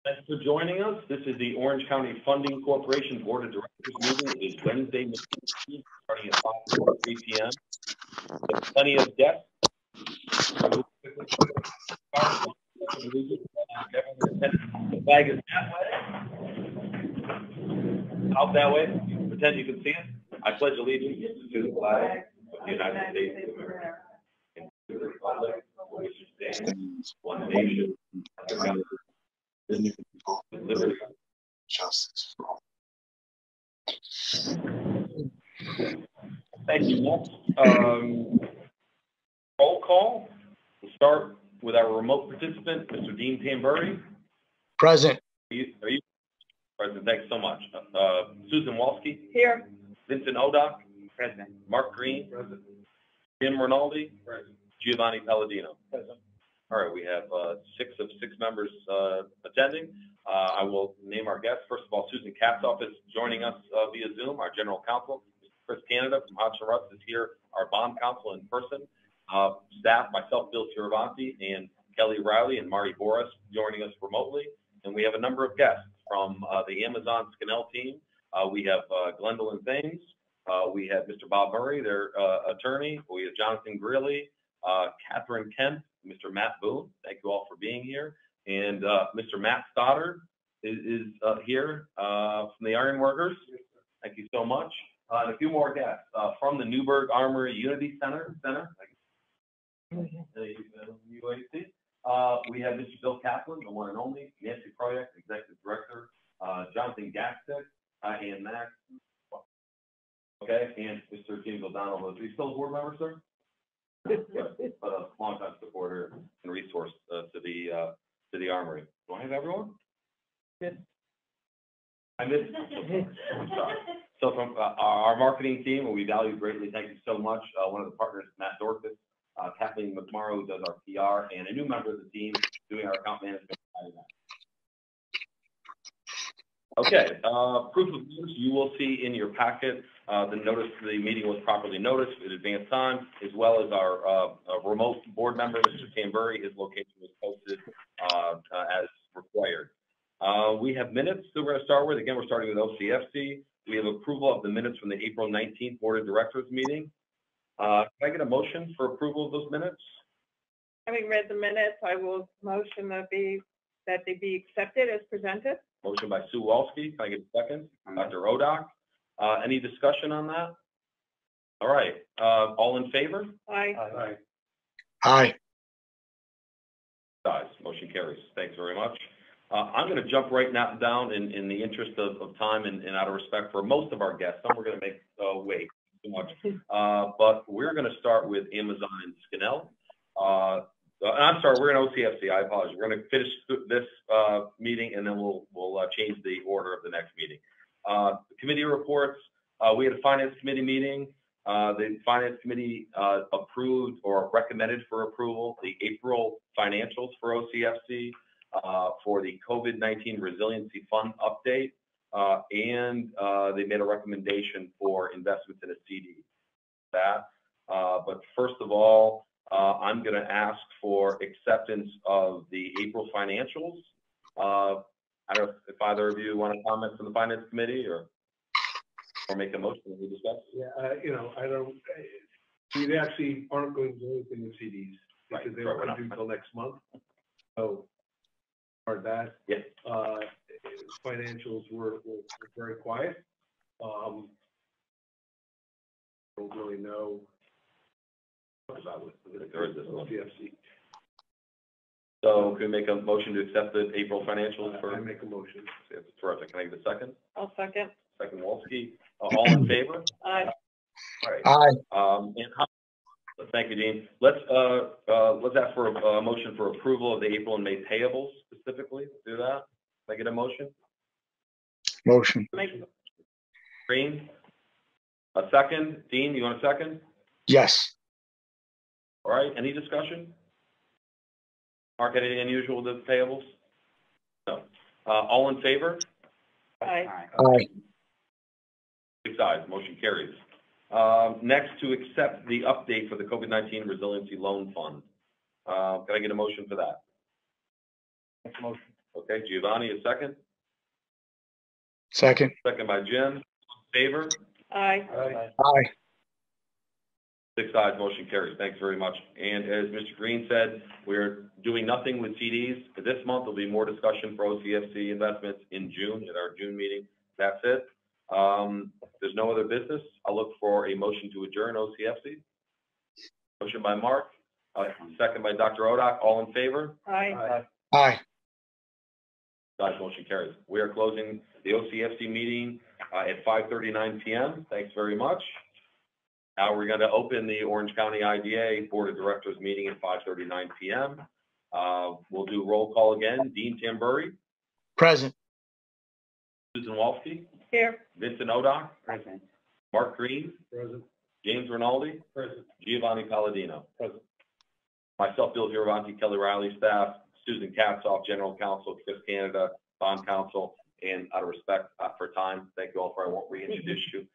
Thanks for joining us. This is the Orange County Funding Corporation Board of Directors meeting. It is Wednesday, May 15th, starting at 5:03 p.m. There's plenty of guests. The flag is that way. Out that way. Pretend you can see it. I pledge allegiance to the flag of the United States of America and to the republic for which it stands, one nation, under God, with liberty, justice for all. Thank you. Next, roll call. We'll start with our remote participant, Mr. Dean Tambury. Present. Are you present? Thanks so much. Susan Walski. Here. Vincent Odock. Present. Mark Green. Present. Jim Rinaldi. Present. Giovanni Palladino. Present. All right, we have 6 of 6 members attending. I will name our guests. First of all, Susan Katzoff is joining us via Zoom. Our general counsel, Chris Canada from Hodgson Russ, is here. Our bond counsel in person. Staff, myself, Bill Tiravanti, and Kelly Riley and Marty Boris joining us remotely. And we have a number of guests from the Amazon Scannell team. We have Gwendolyn Thames. We have Mr. Bob Murray, their attorney. We have Jonathan Greeley, Catherine Kent, Mr. Matt Boone. Thank you all for being here. And Mr. Matt Stoddard is here from the Ironworkers. Thank you so much. And a few more guests from the Newburgh Armory Unity Center. UAC. We have Mr. Bill Kaplan, the one and only, Nancy Proyak, Executive Director, Jonathan Gastick, and Max. Okay, and Mr. James O'Donnell. Is he still a board member, sir? But a longtime supporter and resource to the Armory. Do I have everyone? Yes. I missed. I'm sorry. So from our marketing team, we value greatly. Thank you so much. One of the partners, Matt Dorcas, Kathleen McMorrow, who does our PR, and a new member of the team doing our account management. Okay, proof of notice. You will see in your packet the notice the meeting was properly noticed in advance time, as well as our remote board member, Mr. Tambury. His location was posted as required. We have minutes that we're going to start with. Again, we're starting with OCFC. We have approval of the minutes from the April 19th Board of Directors meeting. Can I get a motion for approval of those minutes? Having read the minutes, I will motion that they be accepted as presented. Motion by Sue Walski. Can I get a second? Dr. Odock. Any discussion on that? All right. All in favor? Aye. Aye. Aye. Ayes. Motion carries. Thanks very much. I'm going to jump right now down in the interest of time and out of respect for most of our guests. Some we're going to make wait too much. But we're going to start with Amazon and Scannell. I'm sorry, we're in OCFC. I apologize. We're going to finish this meeting, and then we'll change the order of the next meeting. The committee reports. We had a finance committee meeting. The finance committee approved or recommended for approval the April financials for OCFC for the COVID-19 Resiliency Fund update, and they made a recommendation for investments in a CD. But first of all, I'm going to ask for acceptance of the April financials. I don't know if either of you want to comment from the finance committee or make a motion that we discuss. Yeah, I don't. We actually aren't going to do anything with CDs because they won't do until next month. So, for that, yes. Financials were very quiet. Don't really know about it. There is this one. OCFC. So can we make a motion to accept the April financials? I make a motion. That's terrific. Can I get a second? I'll second. Second, Walski. All in favor? Aye. All right. Aye. Thank you, Dean. Let's ask for a motion for approval of the April and May payables specifically. Do that. Can I get a motion? Motion. Green. A second. Dean, you want a second? Yes. All right. Any discussion? Mark, anything unusual with the payables? No. All in favor? Aye. Aye. 6 ayes. Motion carries. Next, to accept the update for the COVID-19 Resiliency Loan Fund. Can I get a motion for that? Motion. Okay, Giovanni, a second. Second. Second by Jim. Favor? Aye. Aye. 6 ayes, motion carries. Thanks very much. And as Mr. Green said, we're doing nothing with CDs for this month. There'll be more discussion for OCFC investments in June, at our June meeting. That's it. If there's no other business, I'll look for a motion to adjourn OCFC. Motion by Mark, second by Dr. Odak. All in favor? Aye. Aye. Guys, motion carries. We are closing the OCFC meeting at 5:39 p.m. Thanks very much. Now we're going to open the Orange County IDA Board of Directors meeting at 5:39 p.m. We'll do roll call again. Dean Tamburri. Present. Susan Walski. Here. Vincent Odak. Present. Mark Green. Present. James Rinaldi. Present. Giovanni Palladino. Present. Myself, Bill Giovanni, Kelly Riley staff, Susan Katzoff, General Counsel, Chris Canada, Bond Counsel, and out of respect for time, thank you all for, I won't reintroduce you.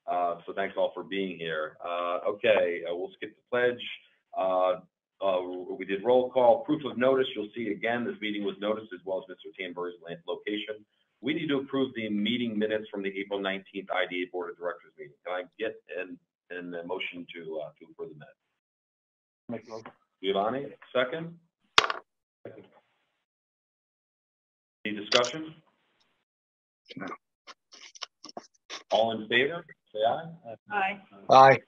So thanks all for being here. Okay, we'll skip the pledge. We did roll call, proof of notice. You'll see again, this meeting was noticed as well as Mr. Tamburri's location. We need to approve the meeting minutes from the April 19th IDA Board of Directors meeting. Can I get a motion to approve the minutes? Make a motion. Giovanni, second. Second. Any discussion? No. All in favor, say aye. Aye. Aye.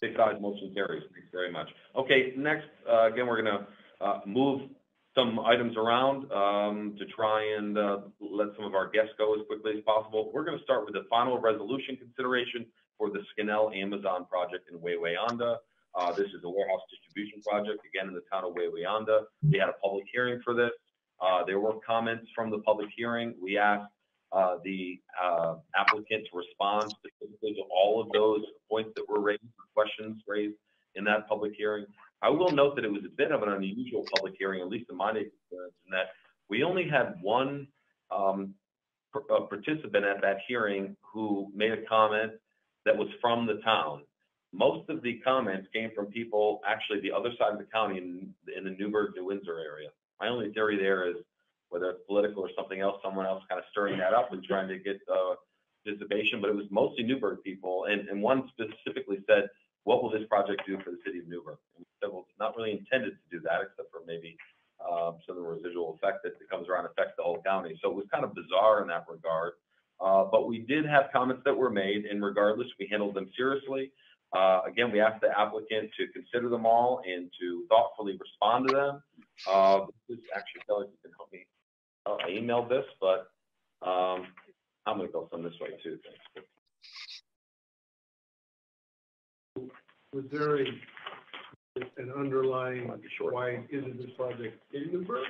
6 ayes, motion carries. Thanks very much. Okay, next, again, we're going to move some items around to try and let some of our guests go as quickly as possible. We're going to start with the final resolution consideration for the Skinnell Amazon project in Wawayanda. This is a warehouse distribution project, again, in the town of Wawayanda. We had a public hearing for this. There were comments from the public hearing. We asked the applicant to respond specifically to all of those points that were raised, questions raised in that public hearing. I will note that it was a bit of an unusual public hearing, at least in my experience, in that we only had one participant at that hearing who made a comment that was from the town. Most of the comments came from people actually the other side of the county in the Newburgh, New Windsor area. My only theory there is whether it's political or something else, someone else kind of stirring that up and trying to get participation, but it was mostly Newburgh people. And one specifically said, what will this project do for the city of Newburgh? And we said, well, it's not really intended to do that, except for maybe some of the residual effect that comes around affects the whole county. So it was kind of bizarre in that regard. But we did have comments that were made, and regardless, we handled them seriously. Again, we asked the applicant to consider them all and to thoughtfully respond to them. This is actually, Kelly, you can help me. I emailed this, but I'm going to go some this way too. Thanks. Was there an underlying why isn't this project in Newburgh?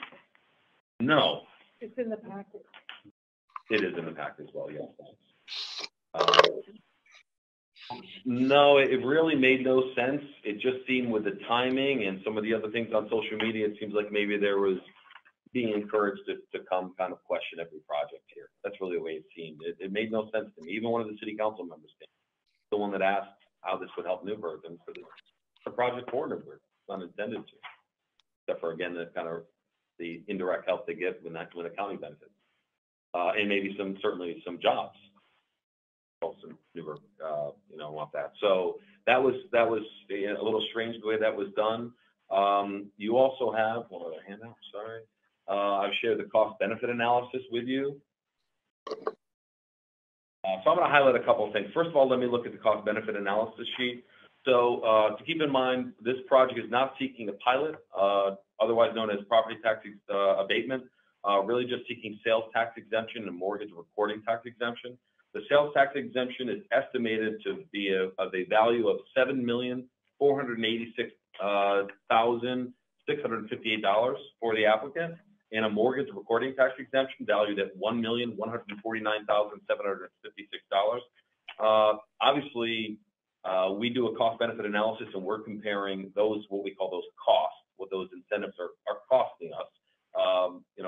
No. It's in the packet. It is in the pack as well, yes. No, it really made no sense. It just seemed with the timing and some of the other things on social media, it seems like maybe there was being encouraged to come kind of question every project here. That's really the way it seemed. It made no sense to me. Even one of the city council members came, the one that asked how this would help Newburgh, and for the project for Newburgh, it's not intended to, except for, again, the kind of the indirect help they get when the county benefits. And maybe certainly some jobs. Also, Newburgh, want that. So that was a little strange the way that was done. You also have one other handout. Sorry, I've shared the cost benefit analysis with you. So I'm going to highlight a couple of things. First of all, let me look at the cost benefit analysis sheet. So to keep in mind, this project is not seeking a pilot, otherwise known as property tax abatement. Really just seeking sales tax exemption and mortgage recording tax exemption. The sales tax exemption is estimated to be of a value of $7,486,658 for the applicant, and a mortgage recording tax exemption valued at $1,149,756. Obviously, we do a cost benefit analysis, and we're comparing those, what we call those costs, what those incentives are costing us.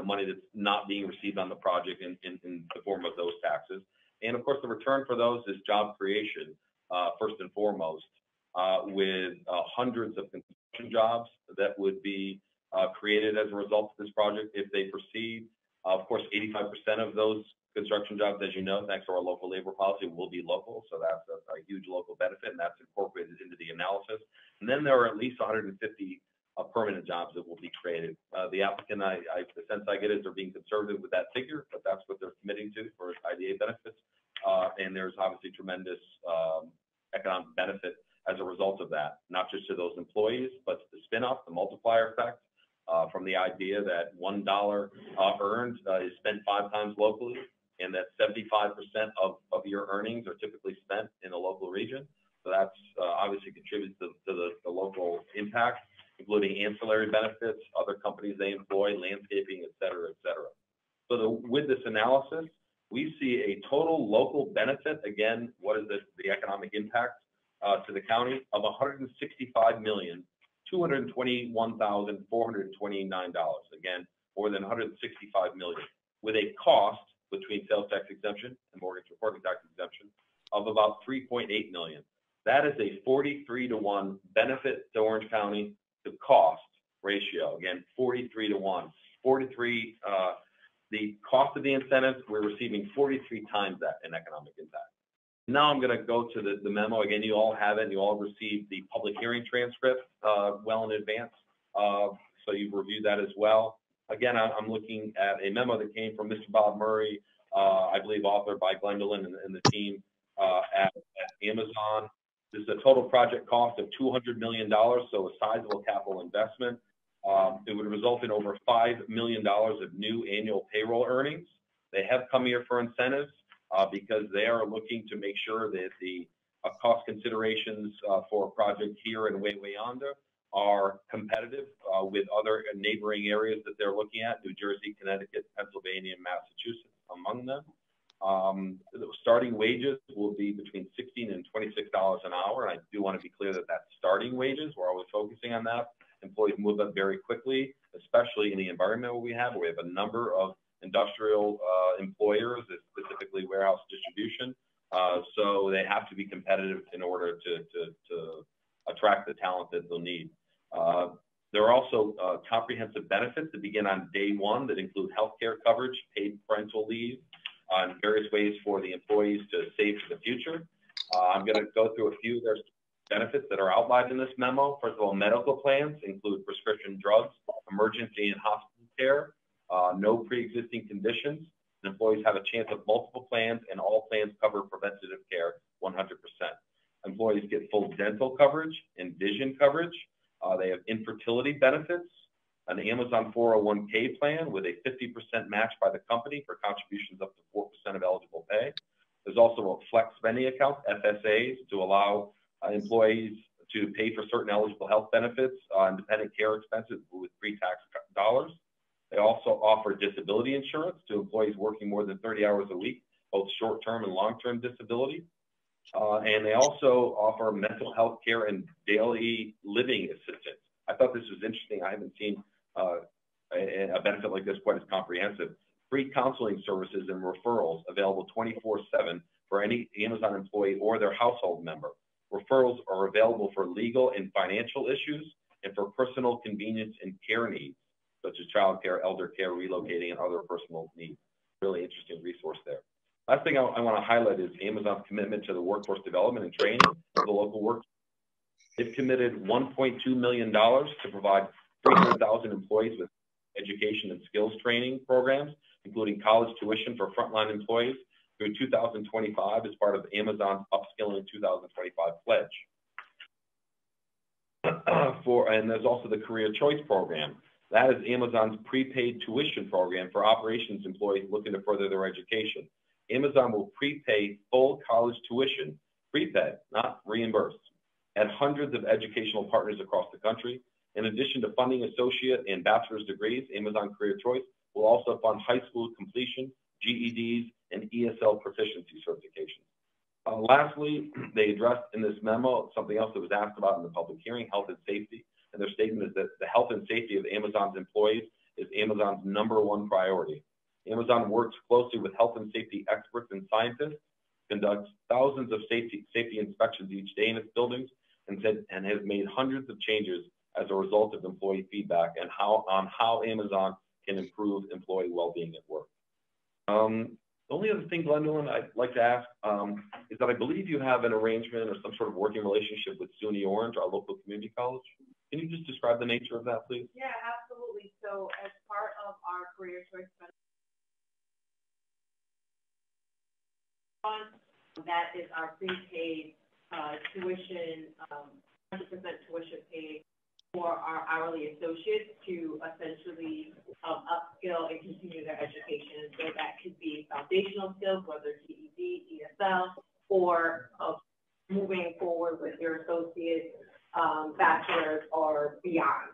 Money that's not being received on the project in the form of those taxes. And of course, the return for those is job creation, first and foremost, with hundreds of construction jobs that would be created as a result of this project if they proceed. Of course, 85% of those construction jobs, as you know, thanks to our local labor policy, will be local. So that's a huge local benefit, and that's incorporated into the analysis. And then there are at least 150 permanent jobs that will be created. The applicant, the sense I get is they're being conservative with that figure, but that's what they're committing to for IDA benefits. And there's obviously tremendous economic benefit as a result of that, not just to those employees, but to the spin-off, the multiplier effect, from the idea that $1 earned is spent 5 times locally, and that 75% of your earnings are typically spent in the local region. So that's obviously contributes to the local impact, including ancillary benefits, other companies they employ, landscaping, et cetera, et cetera. So with this analysis, we see a total local benefit. Again, what is the economic impact to the county of $165,221,429. Again, more than $165 million, with a cost between sales tax exemption and mortgage reporting tax exemption of about $3.8 million. That is a 43-to-1 benefit to Orange County to cost ratio. Again, 43-to-1. 43, the cost of the incentives, we're receiving 43 times that in economic impact. Now I'm going to go to the memo. Again, you all have it, and you all received the public hearing transcript well in advance. So you've reviewed that as well. Again, I'm looking at a memo that came from Mr. Bob Murray, I believe authored by Gwendolyn and the team at Amazon. This is a total project cost of $200 million, so a sizable capital investment. It would result in over $5 million of new annual payroll earnings. They have come here for incentives because they are looking to make sure that the cost considerations for a project here in Wayanda are competitive with other neighboring areas that they're looking at, New Jersey, Connecticut, Pennsylvania, and Massachusetts among them. The starting wages will be between $16 and $26 an hour. And I do want to be clear that that's starting wages. We're always focusing on that. Employees move up very quickly, especially in the environment we have a number of industrial employers, specifically warehouse distribution. So they have to be competitive in order to attract the talent that they'll need. There are also comprehensive benefits that begin on day one that include healthcare coverage, paid parental leave, and various ways for the employees to save for the future. I'm going to go through a few. There's benefits that are outlined in this memo. First of all, medical plans include prescription drugs, emergency and hospital care, no pre-existing conditions. Employees have a chance of multiple plans, and all plans cover preventative care 100%. Employees get full dental coverage and vision coverage. They have infertility benefits, an Amazon 401k plan with a 50% match by the company for contributions up to 4% of eligible pay. There's also a flex spending account, FSAs, to allow employees to pay for certain eligible health benefits and dependent care expenses with pre-tax dollars. They also offer disability insurance to employees working more than 30 hours a week, both short-term and long-term disability. And they also offer mental health care and daily living assistance. I thought this was interesting. I haven't seen a benefit like this quite as comprehensive. Free counseling services and referrals available 24/7 for any Amazon employee or their household member. Referrals are available for legal and financial issues and for personal convenience and care needs, such as child care, elder care, relocating, and other personal needs. Really interesting resource there. Last thing I want to highlight is Amazon's commitment to the workforce development and training of the local workforce. They've committed $1.2 million to provide 300,000 employees with education and skills training programs, including college tuition for frontline employees through 2025 as part of Amazon's Upskilling 2025 pledge. And there's also the Career Choice Program. That is Amazon's prepaid tuition program for operations employees looking to further their education. Amazon will prepay full college tuition, prepaid, not reimbursed, at hundreds of educational partners across the country. In addition to funding associate and bachelor's degrees, Amazon Career Choice will also fund high school completion, GEDs, and ESL proficiency certifications. Lastly, they addressed in this memo something else that was asked about in the public hearing, health and safety. And their statement is that the health and safety of Amazon's employees is Amazon's #1 priority. Amazon works closely with health and safety experts and scientists, conducts thousands of safety inspections each day in its buildings, and has made hundreds of changes as a result of employee feedback and how Amazon can improve employee well-being at work. The only other thing, Gwendolyn, I'd like to ask is that I believe you have an arrangement or some sort of working relationship with SUNY Orange, our local community college. Can you just describe the nature of that, please? Yeah, absolutely. So as part of our career choice fund, that is our prepaid tuition, 100% tuition paid for our hourly associates to essentially upskill and continue their education. So that could be foundational skills, whether GED, ESL, or moving forward with your associate, bachelor's, or beyond.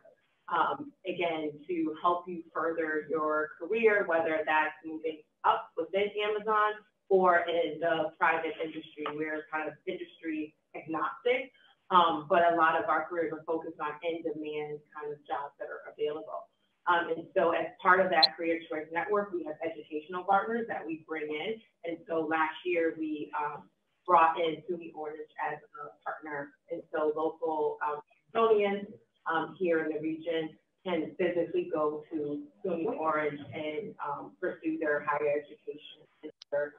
Again, to help you further your career, whether that's moving up within Amazon or in the private industry. We're kind of industry agnostic. But a lot of our careers are focused on in-demand kind of jobs that are available. And so as part of that Career Choice Network, we have educational partners that we bring in. And so last year we brought in SUNY Orange as a partner. And so local Amazonians here in the region can physically go to SUNY Orange and pursue their higher education and their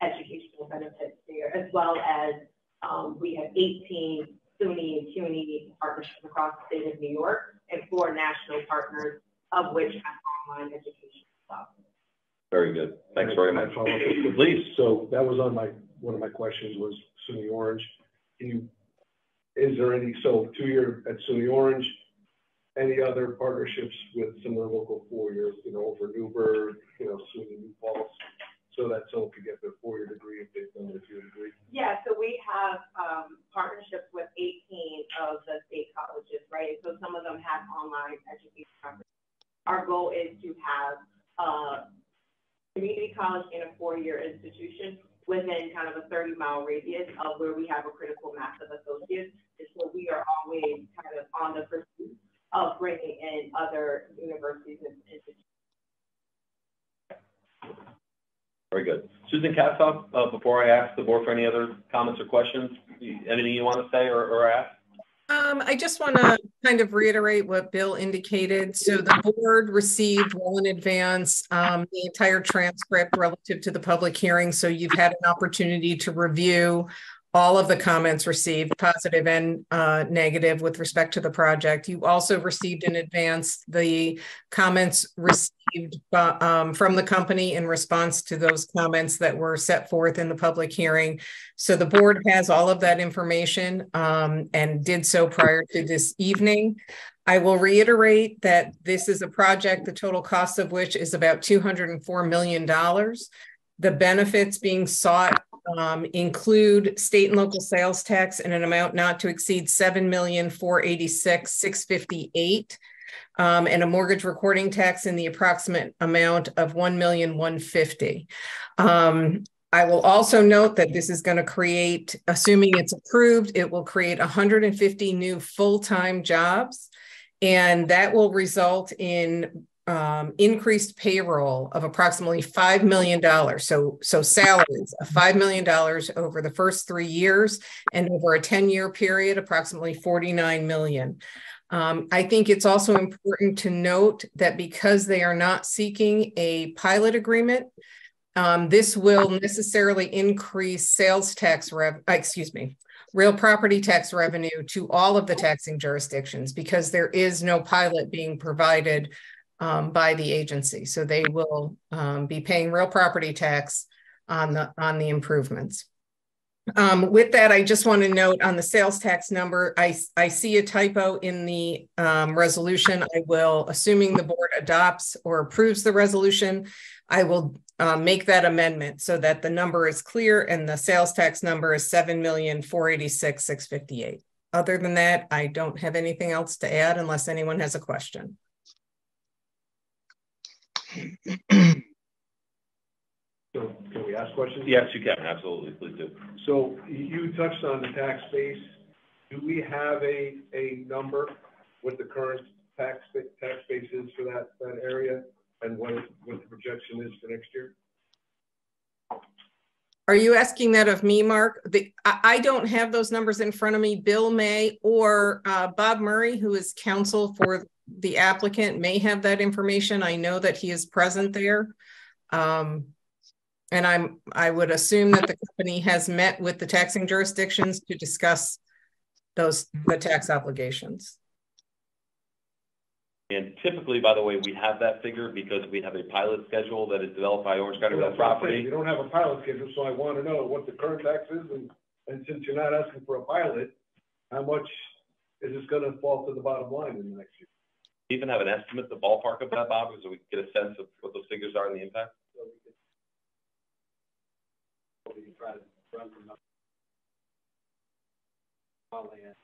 educational benefits there, as well as we have 18 SUNY and CUNY partnerships across the state of New York and 4 national partners, of which have online education as well. Very good. Thanks very much. Please. So that was on one of my questions was SUNY Orange. Is there any, so 2-year at SUNY Orange, any other partnerships with similar local 4-years, over Newburgh, SUNY New Paltz, so that someone could get their 4-year degree if they've done their 2-year degree? Yeah, so we have partnerships with 18 of the state colleges, right? So some of them have online education opportunities. Our goal is to have a community college in a 4-year institution within kind of a 30-mile radius of where we have a critical mass of associates. And so we are always kind of on the pursuit of bringing in other universities and institutions. Very good. Susan Katzoff, before I ask the board for any other comments or questions, anything you want to say or ask? I just want to kind of reiterate what Bill indicated. So the board received well in advance the entire transcript relative to the public hearing. So you've had an opportunity to review all of the comments received, positive and negative, with respect to the project. You also received in advance the comments received from the company in response to those comments that were set forth in the public hearing. So the board has all of that information and did so prior to this evening. I will reiterate that this is a project, the total cost of which is about $204 million. The benefits being sought include state and local sales tax in an amount not to exceed $7,486,658, and a mortgage recording tax in the approximate amount of $1,150,000. I will also note that this is going to create, assuming it's approved, it will create 150 new full-time jobs, and that will result in increased payroll of approximately $5 million. So salaries of $5 million over the first 3 years, and over a 10-year period, approximately $49 million. I think it's also important to note that because they are not seeking a pilot agreement, this will necessarily increase sales tax real property tax revenue to all of the taxing jurisdictions, because there is no pilot being provided by the agency. So they will be paying real property tax on the improvements. With that, I just want to note on the sales tax number, I see a typo in the resolution. I will, assuming the board adopts or approves the resolution, I will make that amendment so that the number is clear and the sales tax number is $7,486,658. Other than that, I don't have anything else to add unless anyone has a question. So can we ask questions? Yes, you can. Absolutely. Please do. So you touched on the tax base. Do we have a number what the current tax base is for that area, and what the projection is for next year? Are you asking that of me, Mark? I don't have those numbers in front of me. Bill may, or Bob Murray, who is counsel for the applicant, may have that information. I know that he is present there. And I would assume that the company has met with the taxing jurisdictions to discuss the tax obligations. And typically, by the way, we have that figure because we have a pilot schedule that is developed by Orange County Real Property. You don't have a pilot schedule, so I want to know what the current tax is, and since you're not asking for a pilot, how much is this going to fall to the bottom line in the next year? Do you even have an estimate, the ballpark of that, Bob, so we can get a sense of what those figures are and the impact? So we can try to run from land.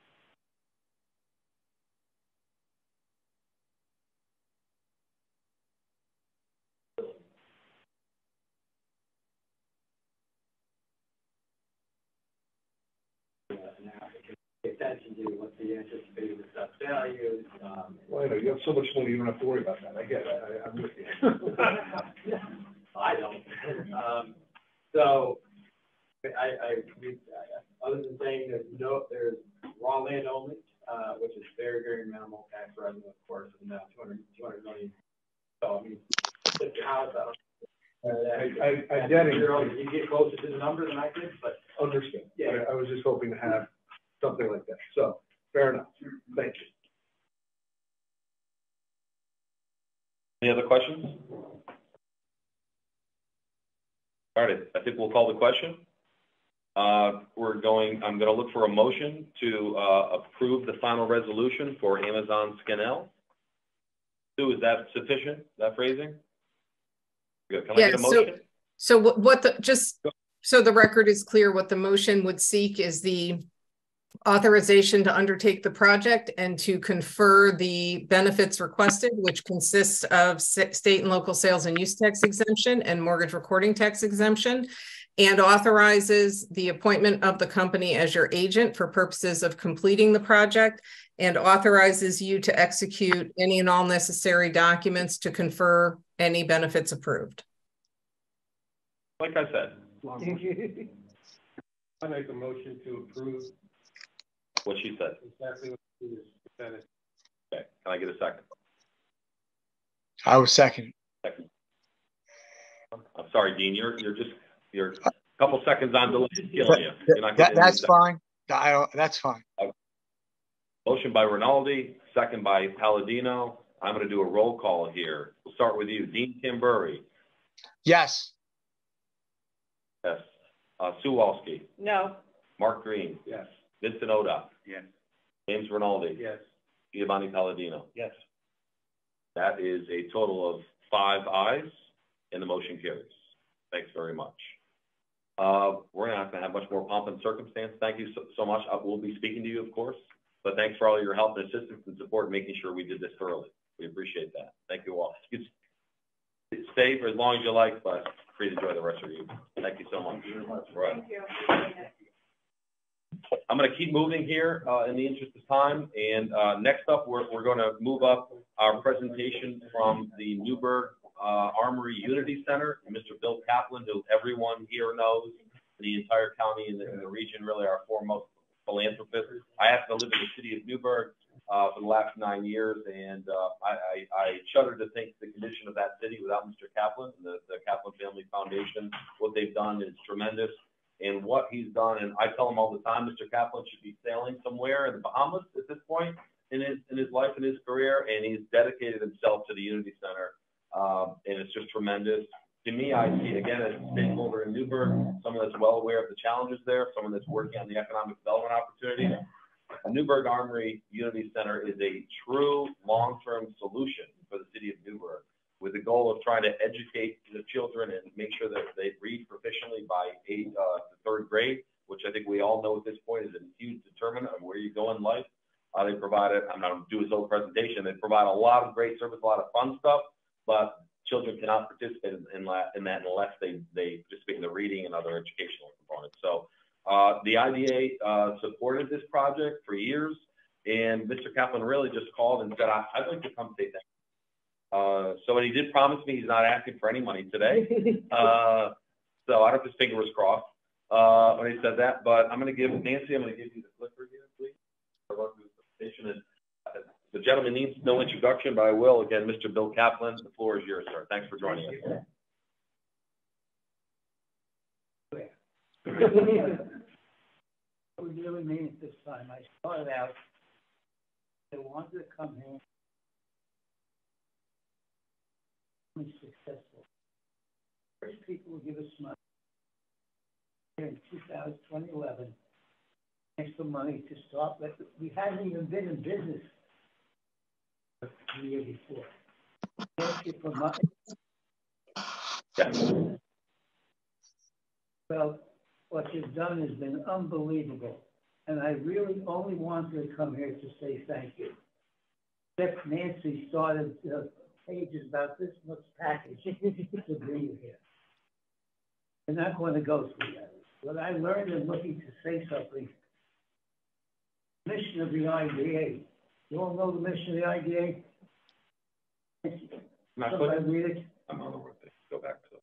Attention to what the anticipated assessed value. Well, I know, you have so much money, you don't have to worry about that. I get it. I'm with you. I don't. So, other than saying there's raw land only, which is very, very minimal tax revenue, of course, and now 200 million. So, I mean, if your house, I get it. You get closer to the number than I did, but Understand. Yeah. I was just hoping to have something like that. So, fair enough. Thank you. Any other questions? All right, I think we'll call the question. I'm going to look for a motion to approve the final resolution for Amazon Scanel. Sue, is that sufficient, that phrasing? Good. Can I get a motion? So the record is clear, what the motion would seek is the authorization to undertake the project and to confer the benefits requested, which consists of state and local sales and use tax exemption and mortgage recording tax exemption, and authorizes the appointment of the company as your agent for purposes of completing the project, and authorizes you to execute any and all necessary documents to confer any benefits approved. Like I said. I make a motion to approve What she said. exactly what she presented. Okay, can I get a second? I was second. Second. I'm sorry, Dean, you're a couple seconds on delay, killing you. You're not getting That's fine. That's fine. Motion by Rinaldi, second by Palladino. I'm going to do a roll call here. We'll start with you. Dean Kimberly. Yes. Yes. Sue Walski. No. Mark Green. Yes. Vincent Oda. Yes. James Rinaldi. Yes. Giovanni Palladino. Yes. That is a total of 5 ayes, and the motion carries. Thanks very much. We're not going to have much more pomp and circumstance. Thank you so much. We'll be speaking to you, of course, but thanks for all your help and assistance and support in making sure we did this thoroughly. We appreciate that. Thank you all. You can stay for as long as you like, but free to enjoy the rest of your evening. Thank you so much. Right. Thank you. I'm going to keep moving here in the interest of time. And next up, we're going to move up our presentation from the Newburgh Armory Unity Center. Mr. Bill Kaplan, who everyone here knows, the entire county and the region, really our foremost philanthropist. I happen to live in the city of Newburgh for the last 9 years, and I shudder to think the condition of that city without Mr. Kaplan, the Kaplan Family Foundation. What they've done is tremendous. And what he's done, and I tell him all the time, Mr. Kaplan should be sailing somewhere in the Bahamas at this point in his life and his career, and he's dedicated himself to the Unity Center, and it's just tremendous. To me, I see, again, as a stakeholder in Newburgh, someone that's well aware of the challenges there, someone that's working on the economic development opportunities. The Newburgh Armory Unity Center is a true long-term solution for the city of Newburgh, with the goal of trying to educate the children and make sure that they read proficiently by 8th to 3rd grade, which I think we all know at this point is a huge determinant of where you go in life. They provide it, I'm not going to do his whole presentation, they provide a lot of great service, a lot of fun stuff, but children cannot participate in that unless they participate in the reading and other educational components. So the IDA supported this project for years, and Mr. Kaplan really just called and said, I'd like to come say thank you. So he did promise me he's not asking for any money today. So I don't have his fingers crossed. when he said that, but I'm going to give Nancy, I'm going to give you the clicker here, please. The gentleman needs no introduction, but I will. Again, Mr. Bill Kaplan, the floor is yours, sir. Thanks for joining us. I was really mean at this time. I started out, I wanted to come here and be successful. First people will give us money. Here in 2011, extra money to start, but we hadn't even been in business the year before. Thank you for money. Yeah. Well, what you've done has been unbelievable, and I really only wanted to come here to say thank you. Except Nancy started pages about this much package to bring you here. We're not going to go through that. What I learned in looking to say something, mission of the IDA. You all know the mission of the IDA? Somebody read it? I'm on the word thing. Go back to it.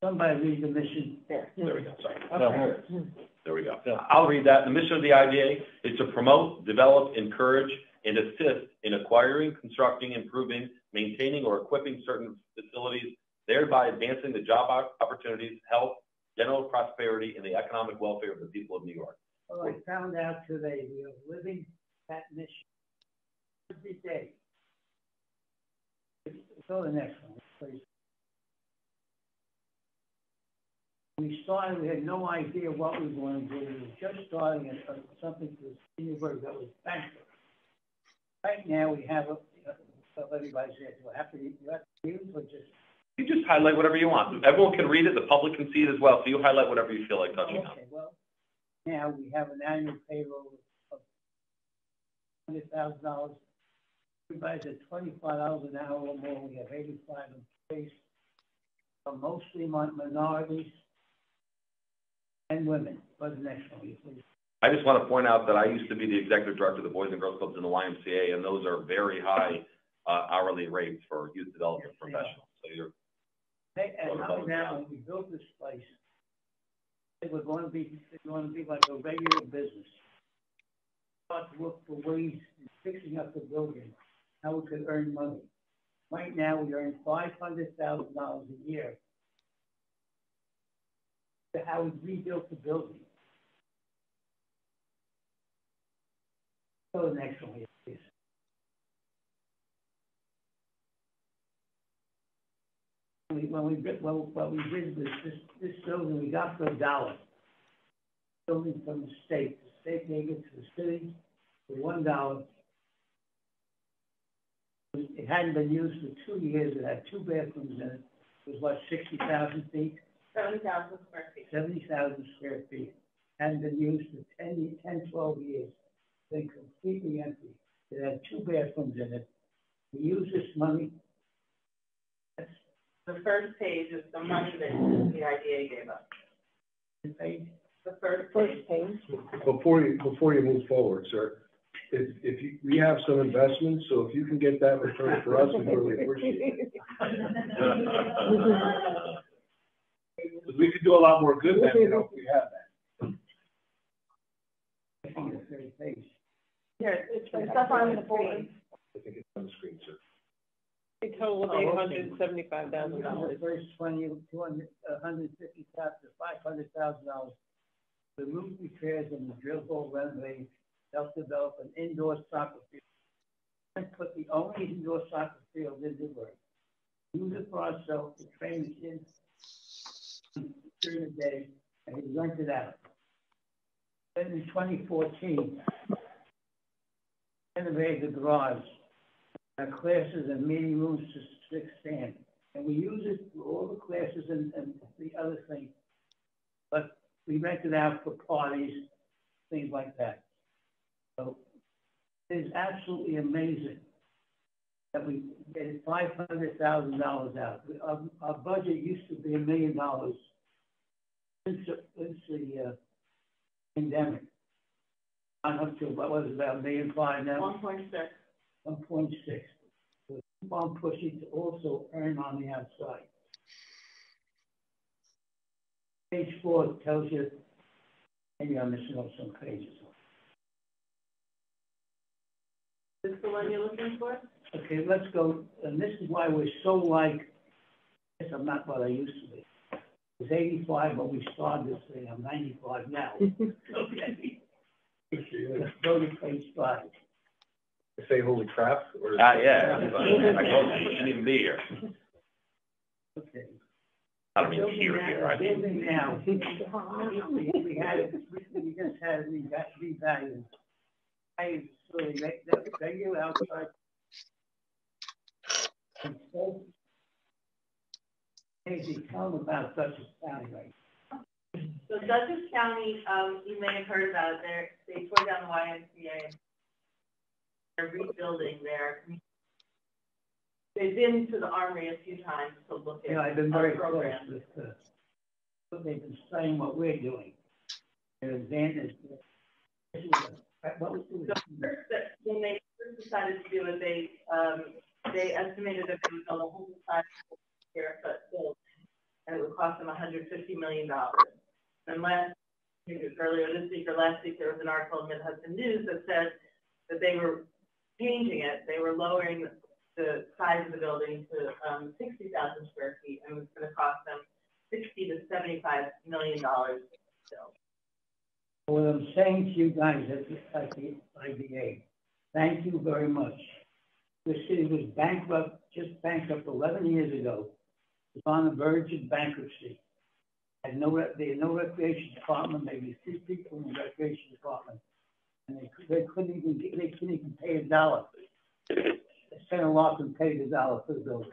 Somebody read the mission. There we go. Sorry. Okay. There we go. I'll read that. The mission of the IDA is to promote, develop, encourage, and assist in acquiring, constructing, improving, maintaining, or equipping certain facilities, thereby advancing the job opportunities, health, general prosperity, and the economic welfare of the people of New York. Well, I found out today we are living that mission every day. Go to the next one, please. We started, we had no idea what we were going to do. We were just starting something to University that was bankrupt. Right now, we have everybody says, well, you have to use or just. You just highlight whatever you want. Everyone can read it. The public can see it as well. So you highlight whatever you feel like touching on. Okay, well, now we have an annual payroll of $100,000. Everybody's at $25 an hour or more. We have 85 employees, mostly minorities and women. Go to the next one, please. I just want to point out that I used to be the executive director of the Boys and Girls Clubs in the YMCA, and those are very high hourly rates for youth development professionals. So you're. And now, when we built this place, it was going to be like a regular business. Start to look for ways in fixing up the building, how we could earn money. Right now, we earn $500,000 a year. To how we rebuilt the building. Go to the next one, please. When we did this building, we got for $1. Building from the state. The state gave it to the city for $1. It hadn't been used for 2 years. It had 2 bathrooms in it. It was what, 60,000 feet? 70,000 square feet. 70,000 square feet. Hadn't been used for 10, 12 years. Been completely empty. It had 2 bathrooms in it. We used this money. The first page is the money that the IDA gave us. Page? The first page. Before you move forward, sir, we have some investments, so if you can get that returned for us, we really appreciate it. We could do a lot more good than if we have that. I think it's the third page. Here, it's up on the board. I think it's on the screen, sir. A total of $875,000. First 150,000 to $500,000. The roof repairs and the drill hole renovation, self-develop an indoor soccer field. And put the only indoor soccer field in the world. Use it for ourselves to train the kids during the day, and we rent it out. Then in 2014, renovated the garage. Our classes and meeting rooms to expand. And we use it for all the classes and the other things. But we rent it out for parties, things like that. So it is absolutely amazing that we get $500,000 out. Our budget used to be $1 million since the pandemic. I'm up to, what was it, about $1.5 million now? 1.6. 1.6. So keep on pushing to also earn on the outside. Page 4 tells you, maybe I'm missing out some pages. Is this the one you're looking for? Okay, let's go, and this is why we're so like, yes, I'm not what I used to be. I was 85 when we started this thing, I'm 95 now. Okay. Let's go to page 5. Say holy crap, or? Yeah, I told you, you shouldn't even be here. Okay. I don't mean here, I mean. Building now, we just had revalued. I really make that regular outside. Hey, tell them about Dutchess County, right? So Dutchess County, you may have heard about it, they tore down the YMCA. They're rebuilding their, they've been to the Armory a few times to look at. Yeah, I've been very close programs. with what they've been studying what we're doing. Their advantage. What was So first, when they first decided to do it, they estimated that they would build a 105 square foot building, and it would cost them $150 million. And earlier this week or last week, there was an article in Mid-Hudson News that said that they were changing it. They were lowering the size of the building to 60,000 square feet, and it was going to cost them $60 to $75 million. So. What I'm saying to you guys at the IBA, thank you very much. The city was bankrupt, just bankrupt 11 years ago. It was on the verge of bankruptcy. They had no recreation department, maybe 3 people in the recreation department. And they couldn't even pay $1. Senator Larkin paid $1 for the building.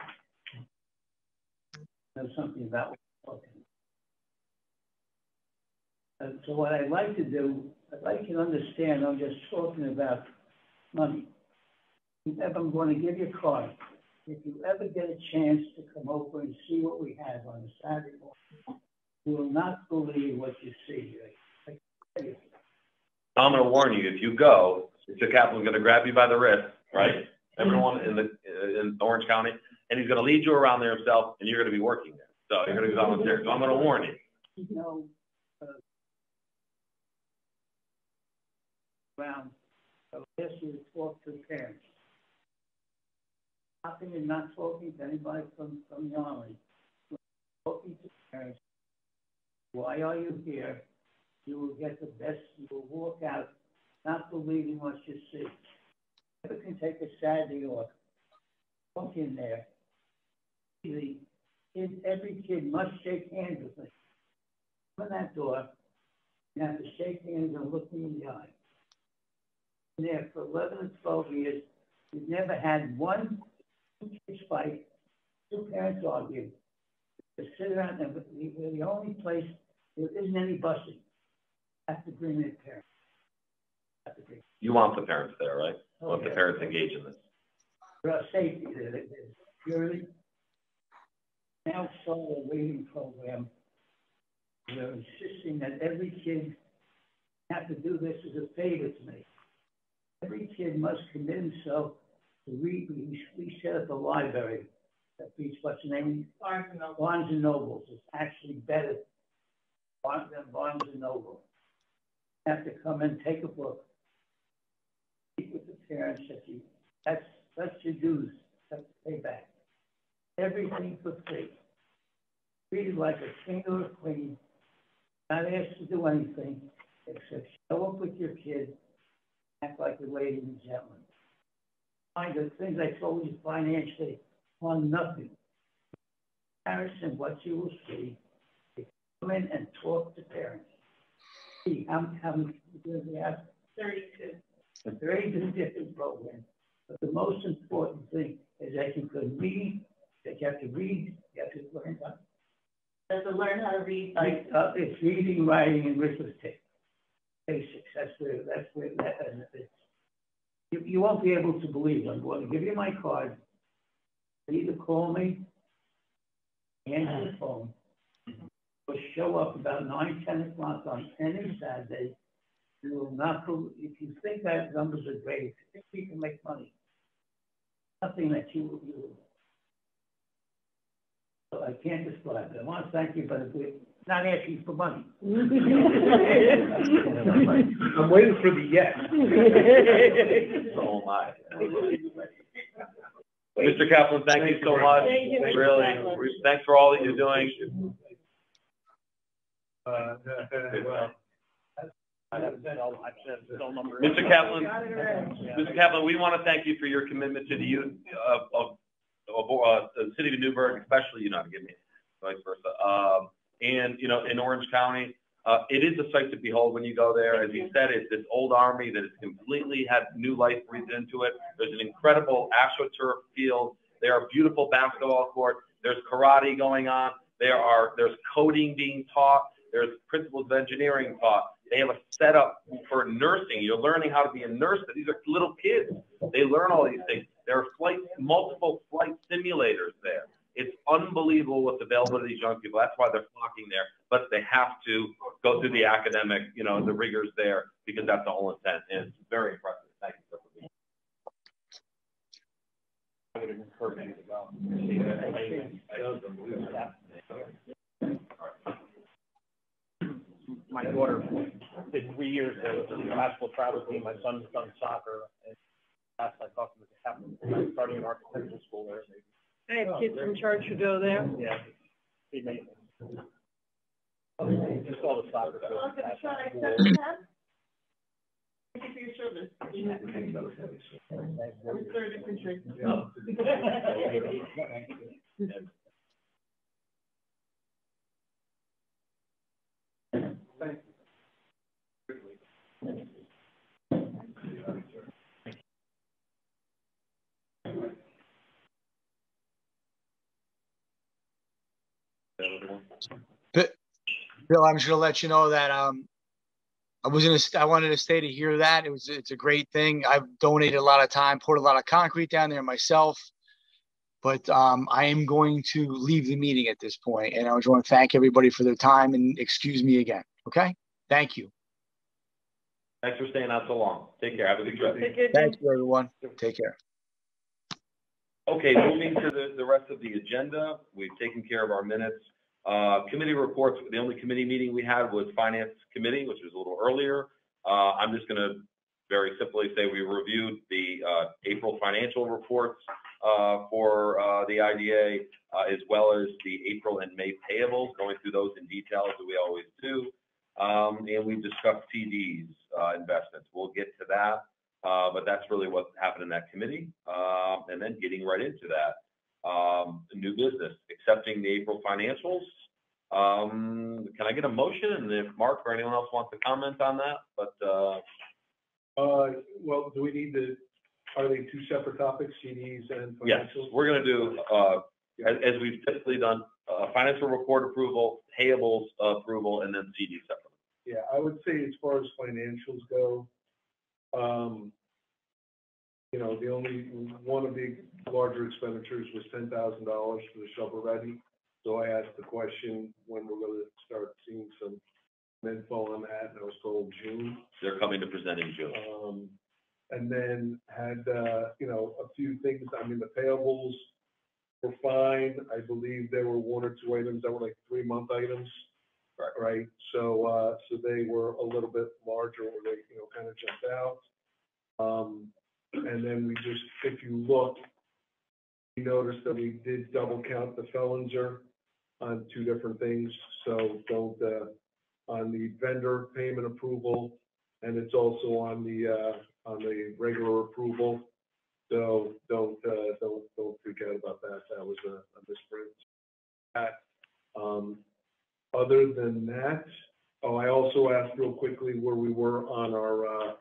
There's something about what we're talking about. So what I'd like to do, I'd like you to understand, I'm just talking about money. If I'm going to give you a card, if you ever get a chance to come over and see what we have on a Saturday morning, you will not believe what you see. I'm going to warn you, if you go, the captain's going to grab you by the wrist, right? Everyone in Orange County, and he's going to lead you around there himself, and you're going to be working there. So you're going to be volunteer. So I'm going to warn you. You know, around, I would ask you to talk to the parents. How come you're not talking to anybody from the Army? You're talking to parents. Why are you here? You will get the best. You will walk out not believing what you see. Never can take a Saturday off. Walk in there. Every kid must shake hands with me. Open that door. You have to shake hands and look me in the eye. Been there for 11 or 12 years. We've never had one kid fight. 2 parents argue. They sit around and we're the only place there isn't any busing. Have to bring their parents. You want the parents there, right? You want the parents engaged in this. For safety, there's security. Now saw a waiting program. We're insisting that every kid have to do this as a favor to me. Every kid must commit himself to read. We set up a library that beats what's the name? Barnes and Nobles. It's actually better than Barnes and Noble. You have to come and take a book. Speak with the parents that's your dues. That's to pay back. Everything for free. Treated like a king or a queen. Not asked to do anything except show up with your kid, act like a lady and gentleman. Find the things I told you financially on nothing. Comparison, what you will see. Come in and talk to parents. See how many do we have? 32. 32 different programs. But the most important thing is that you can read, that you have to read, you have to learn how. You have to learn how to read. It's reading, writing, and arithmetic. Basics. That's where that is. You won't be able to believe it. I'm going to give you my card. Either call me, answer the phone, or show up about 9, 10 o'clock on any Saturday. You will not believe, if you think that numbers are great, if you think we can make money, nothing that you will. So I can't describe it. I want to thank you, but not asking for money. I'm waiting for the yes. So am I. Mr. Kaplan, thank you so much. Thank you, Mr. Really, Kaplan. thanks for all that you're doing. Mr. Kaplan, we want to thank you for your commitment to the youth of the city of Newburgh, especially, you know, to give me vice versa. And, you know, in Orange County, it is a sight to behold when you go there. As you said, it's this old army that has completely had new life breathed into it. There's an incredible AstroTurf field. There are beautiful basketball courts. There's karate going on. There's coding being taught. There's principles of engineering taught. They have a setup for nursing. You're learning how to be a nurse. These are little kids. They learn all these things. There are multiple flight simulators there. It's unbelievable what's available to these young people. That's why they're flocking there. But they have to go through the academic, you know, the rigors there, because that's the whole intent. And it's very impressive. Thank you for being here. I would encourage you to go. My daughter did 3 years of the basketball travel team. My son's done soccer. And last I talked to Mr. Kaplan, starting an architectural school there. I have kids from church who go there. Yeah, pretty amazing. Just all the soccer. Thank you for your service. I'm sorry to appreciate Bill, I'm just gonna let you know that I wanted to stay to hear that. It's a great thing. I've donated a lot of time, poured a lot of concrete down there myself, but I am going to leave the meeting at this point, and I just want to thank everybody for their time and excuse me again. Okay, thank you. Thanks for staying out so long. Take care. Have a good trip. Thank you, everyone. Take care. Okay, moving to the rest of the agenda. We've taken care of our minutes. Committee reports. The only committee meeting we had was Finance Committee, which was a little earlier. I'm just going to very simply say we reviewed the April financial reports for the IDA, as well as the April and May payables, going through those in detail as we always do. And we discussed CDs investments. We'll get to that, but that's really what happened in that committee. And then getting right into that. New business, accepting the April financials. Can I get a motion? And if Mark or anyone else wants to comment on that, but well, do we need to? Are they two separate topics, CDs and financials? Yes, we're going to do as we've typically done, financial report approval, payables approval, and then CD separately. Yeah, I would say as far as financials go, you know, the only one of the larger expenditures was $10,000 for the shovel ready. So I asked the question when we're going to start seeing some info on that, and I was told June. They're coming to present in June. And then had, you know, a few things. I mean, the payables were fine. I believe there were one or two items that were like 3-month items. Right. So they were a little bit larger, where they, you know, kind of jumped out. And then we just, if you look, you notice that we did double count the Felonzer on 2 different things. So don't, on the vendor payment approval, and it's also on the regular approval. So don't freak out about that. That was a misprint. Other than that, I also asked real quickly where we were on our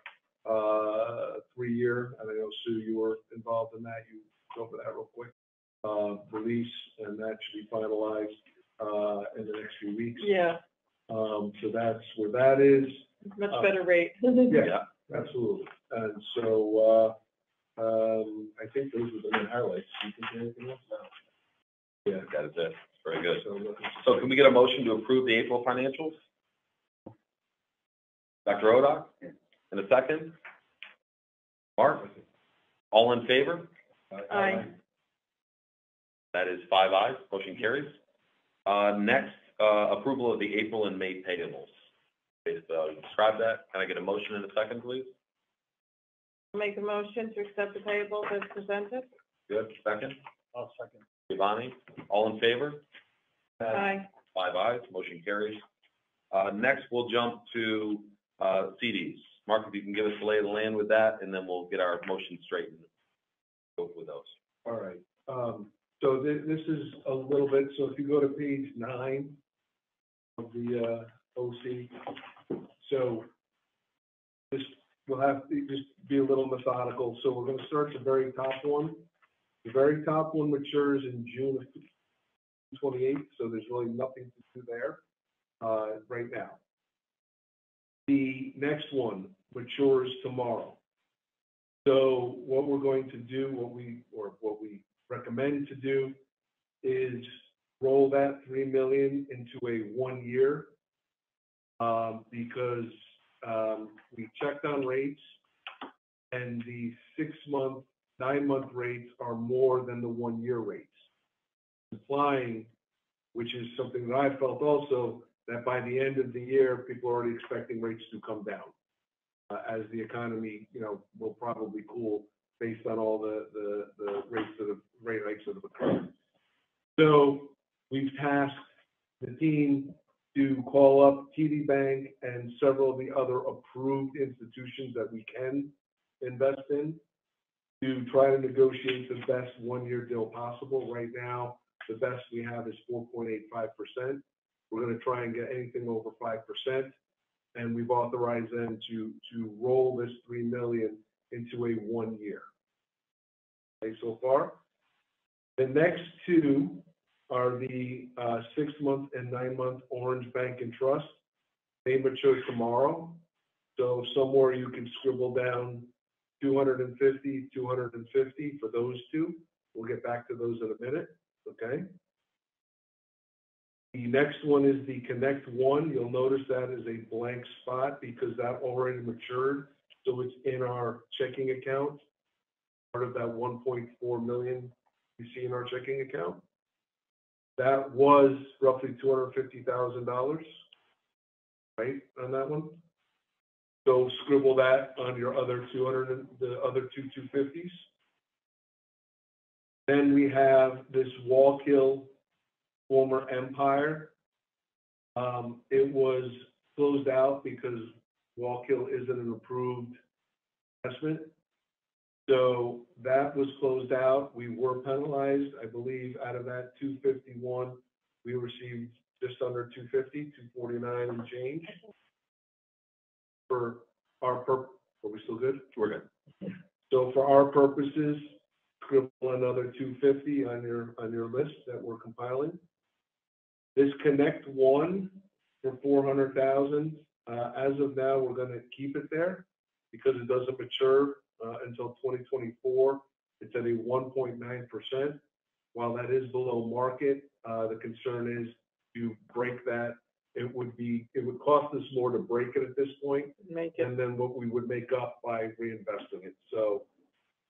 3-year, and I know Sue, you were involved in that. You go over that real quick. Release, and that should be finalized in the next few weeks. Yeah. So that's where that is. Much better rate. Yeah, absolutely. And so I think those were the main highlights. You think anything else? Yeah, that is it. Very good. So can we get a motion to approve the April financials? Dr. Odock, in a second. Mark, all in favor? Aye. That is 5 ayes. Motion carries. Next, approval of the April and May payables. Describe that. Can I get a motion in a second, please? Make a motion to accept the payables as presented. Good. Second? I'll second. Giovanni, all in favor? Aye. 5 ayes, motion carries. Next, we'll jump to CDs. Mark, if you can give us the lay of the land with that, and then we'll get our motion straightened. Go with those. All right. So this is a little bit, so if you go to page 9 of the OC, so this will have to just be a little methodical. So we're going to start the very top one. The very top one matures in June of 28th, so there's really nothing to do there right now. The next one matures tomorrow. So what we're going to do, what we recommend to do, is roll that $3 million into a 1 year because we checked on rates, and the 6-month, 9-month rates are more than the 1 year rates, implying, which is something that I felt also, that by the end of the year, people are already expecting rates to come down as the economy, will probably cool based on all the rate hikes that have occurred. So we've tasked the team to call up TD Bank and several of the other approved institutions that we can invest in to try to negotiate the best 1 year deal possible. Right now, the best we have is 4.85%. We're going to try and get anything over 5%, and we've authorized them to roll this $3 million into a 1 year. Okay, so far. The next two are the 6-month and 9-month Orange Bank and Trust. They mature tomorrow. So somewhere you can scribble down 250, 250 for those two. We'll get back to those in a minute. Okay. The next one is the Connect One. You'll notice that is a blank spot because that already matured. So it's in our checking account, part of that 1.4 million you see in our checking account. That was roughly $250,000, right, on that one. So scribble that on your other 200, the other two 250s. Then we have this Wallkill former Empire. It was closed out because Wallkill isn't an approved investment. So that was closed out. We were penalized. I believe out of that 251, we received just under 250, 249 and change. For our purpose, are we still good? We're good. So for our purposes, scribble another 250 on your list that we're compiling. This Connect One for 400,000. As of now, we're going to keep it there because it doesn't mature until 2024. It's at a 1.9%. While that is below market, the concern is to break that. It would cost us more to break it at this point, and then what we would make up by reinvesting it. So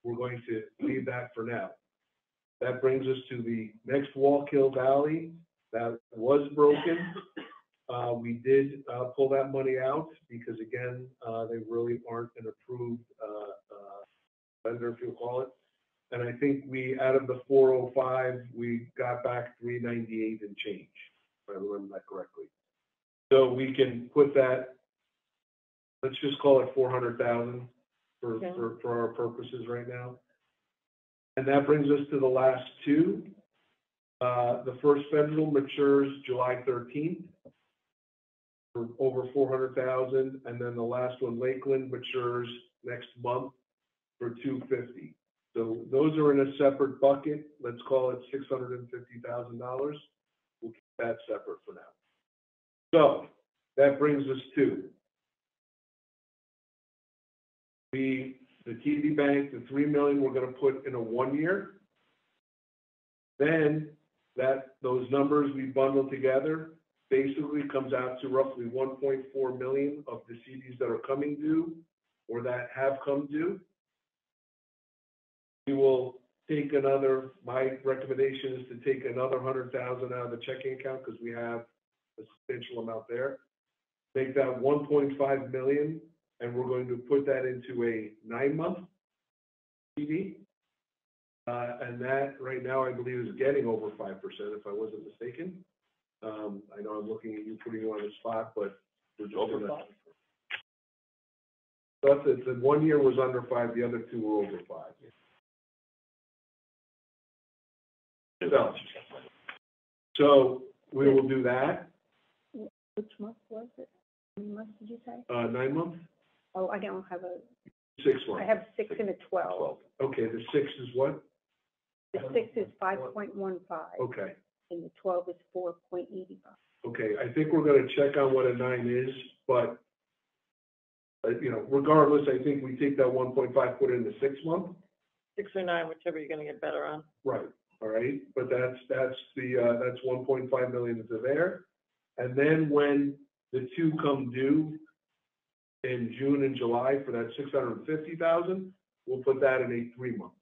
we're going to leave that for now. That brings us to the next Wallkill Valley that was broken. We did pull that money out because, again, they really aren't an approved lender, if you call it. And I think out of the 405, we got back 398 and change, if I remember that correctly. So we can put that, let's just call it 400,000 for our purposes right now. And that brings us to the last two. The First Federal matures July 13th for over 400,000, and then the last one, Lakeland, matures next month for 250. So those are in a separate bucket. Let's call it $650,000. We'll keep that separate for now. So that brings us to the TD Bank, the $3 million we're going to put in a 1 year. Then those numbers we bundle together basically comes out to roughly 1.4 million of the CDs that are coming due or that have come due. We will take another, my recommendation is to take another 100,000 out of the checking account because we have substantial amount there. Make that 1.5 million, and we're going to put that into a 9-month CD. And that right now, I believe, is getting over 5%, if I wasn't mistaken. I know I'm looking at you, putting you on the spot, but we're just over 5. So the 1 year was under 5, the other 2 were over 5. So we will do that. Which month was it? How many months did you say? 9 months? Oh, I don't have a, 6 months. I have 6 and a 12. Okay, the 6 is what? The 6 is 5.15. Okay. And the 12 is 4.85. Okay, I think we're gonna check on what a 9 is, but, you know, regardless, I think we take that 1.5, put it in the 6 month. 6 or 9, whichever you're gonna get better on. Right, all right, but that's 1.5 million into there. And then when the 2 come due in June and July for that 650,000, we'll put that in a 3 month.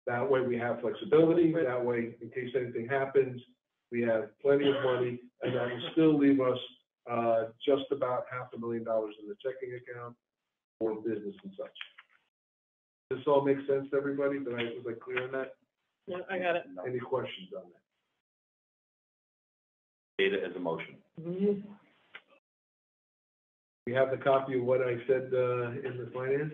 That way we have flexibility, that way in case anything happens, we have plenty of money, and that will still leave us just about $500,000 in the checking account for business and such. Does this all make sense to everybody? Was I clear on that? Yeah, I got it. Any questions on that? Data as a motion. We have the copy of what I said in the finance.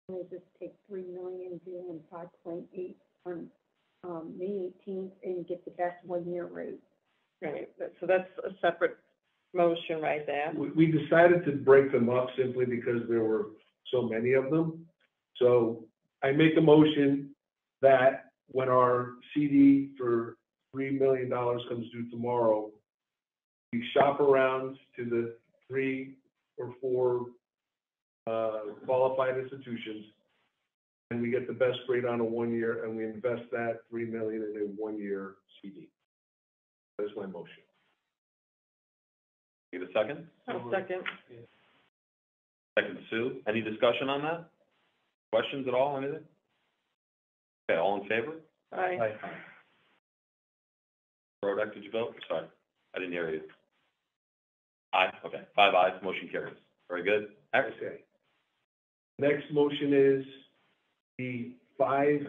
They just take 3 million due and 5.8 on May 18th and get the best 1 year rate. Right, so that's a separate motion right there. We decided to break them up simply because there were so many of them. So I make a motion that when our CD for $3 million comes due tomorrow, we shop around to the 3 or 4 qualified institutions, and we get the best rate on a 1 year, and we invest that $3 million in a 1 year CD. That's my motion. Need a second? I'll second. Second, Sue. Any discussion on that? Questions at all, anything? Okay, all in favor? Aye. Rodak, did you vote? Sorry, I didn't hear you. Aye, okay, 5 ayes, motion carries. Very good. Excellent. Okay. Next motion is the 5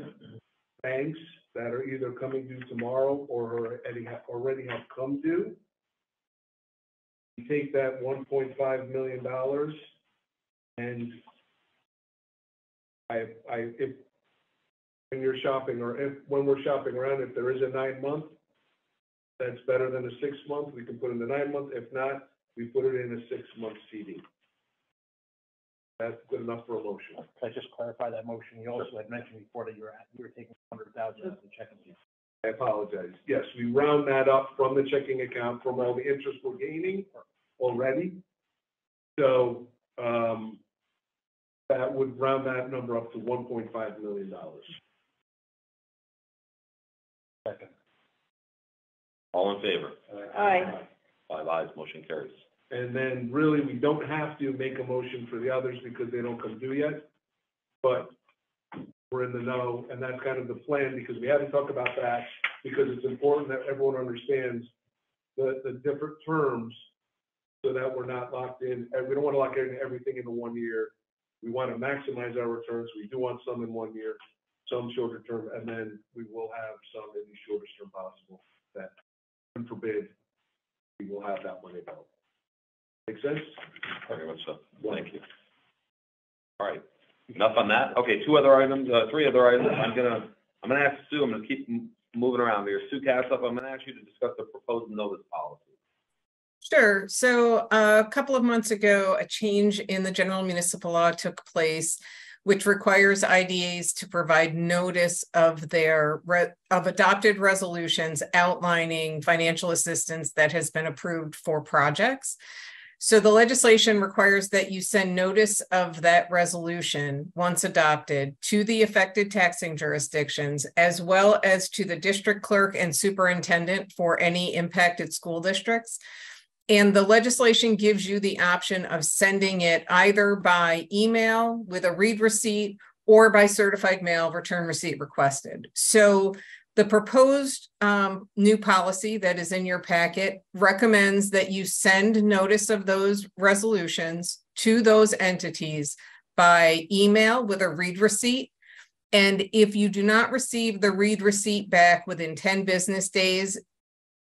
banks that are either coming due tomorrow or already have come due. You take that $1.5 million and if when you're shopping or when we're shopping around, if there is a 9 month, that's better than a 6 month, we can put in the 9 month. If not, we put it in a 6 month CD. That's good enough for a motion. Can I just clarify that motion? You also had mentioned before that you were taking 100,000 out of the checking account. I apologize. Yes, we round that up from the checking account from all the interest we're gaining already. So that would round that number up to $1.5 million. Second. All in favor? Aye. 5 ayes, motion carries. And then really, we don't have to make a motion for the others because they don't come due yet. But we're in the know, and that's kind of the plan because we had to talk about that because it's important that everyone understands the different terms so that we're not locked in. And we don't want to lock in everything into 1 year. We want to maximize our returns. We do want some in 1 year, some shorter term, and then we will have some in the shortest term possible that, God forbid, we will have that money available. Make sense? Very much so. Thank you. All right. Enough on that. Okay, 2 other items, 3 other items. I'm gonna ask Sue. I'm gonna keep moving around here. Sue Cassup, I'm gonna ask you to discuss the proposed notice policy. Sure. So a couple of months ago, a change in the general municipal law took place, which requires IDAs to provide notice of their adopted resolutions outlining financial assistance that has been approved for projects. So the legislation requires that you send notice of that resolution once adopted to the affected taxing jurisdictions, as well as to the district clerk and superintendent for any impacted school districts. And the legislation gives you the option of sending it either by email with a read receipt or by certified mail, return receipt requested. So the proposed new policy that is in your packet recommends that you send notice of those resolutions to those entities by email with a read receipt. And if you do not receive the read receipt back within 10 business days,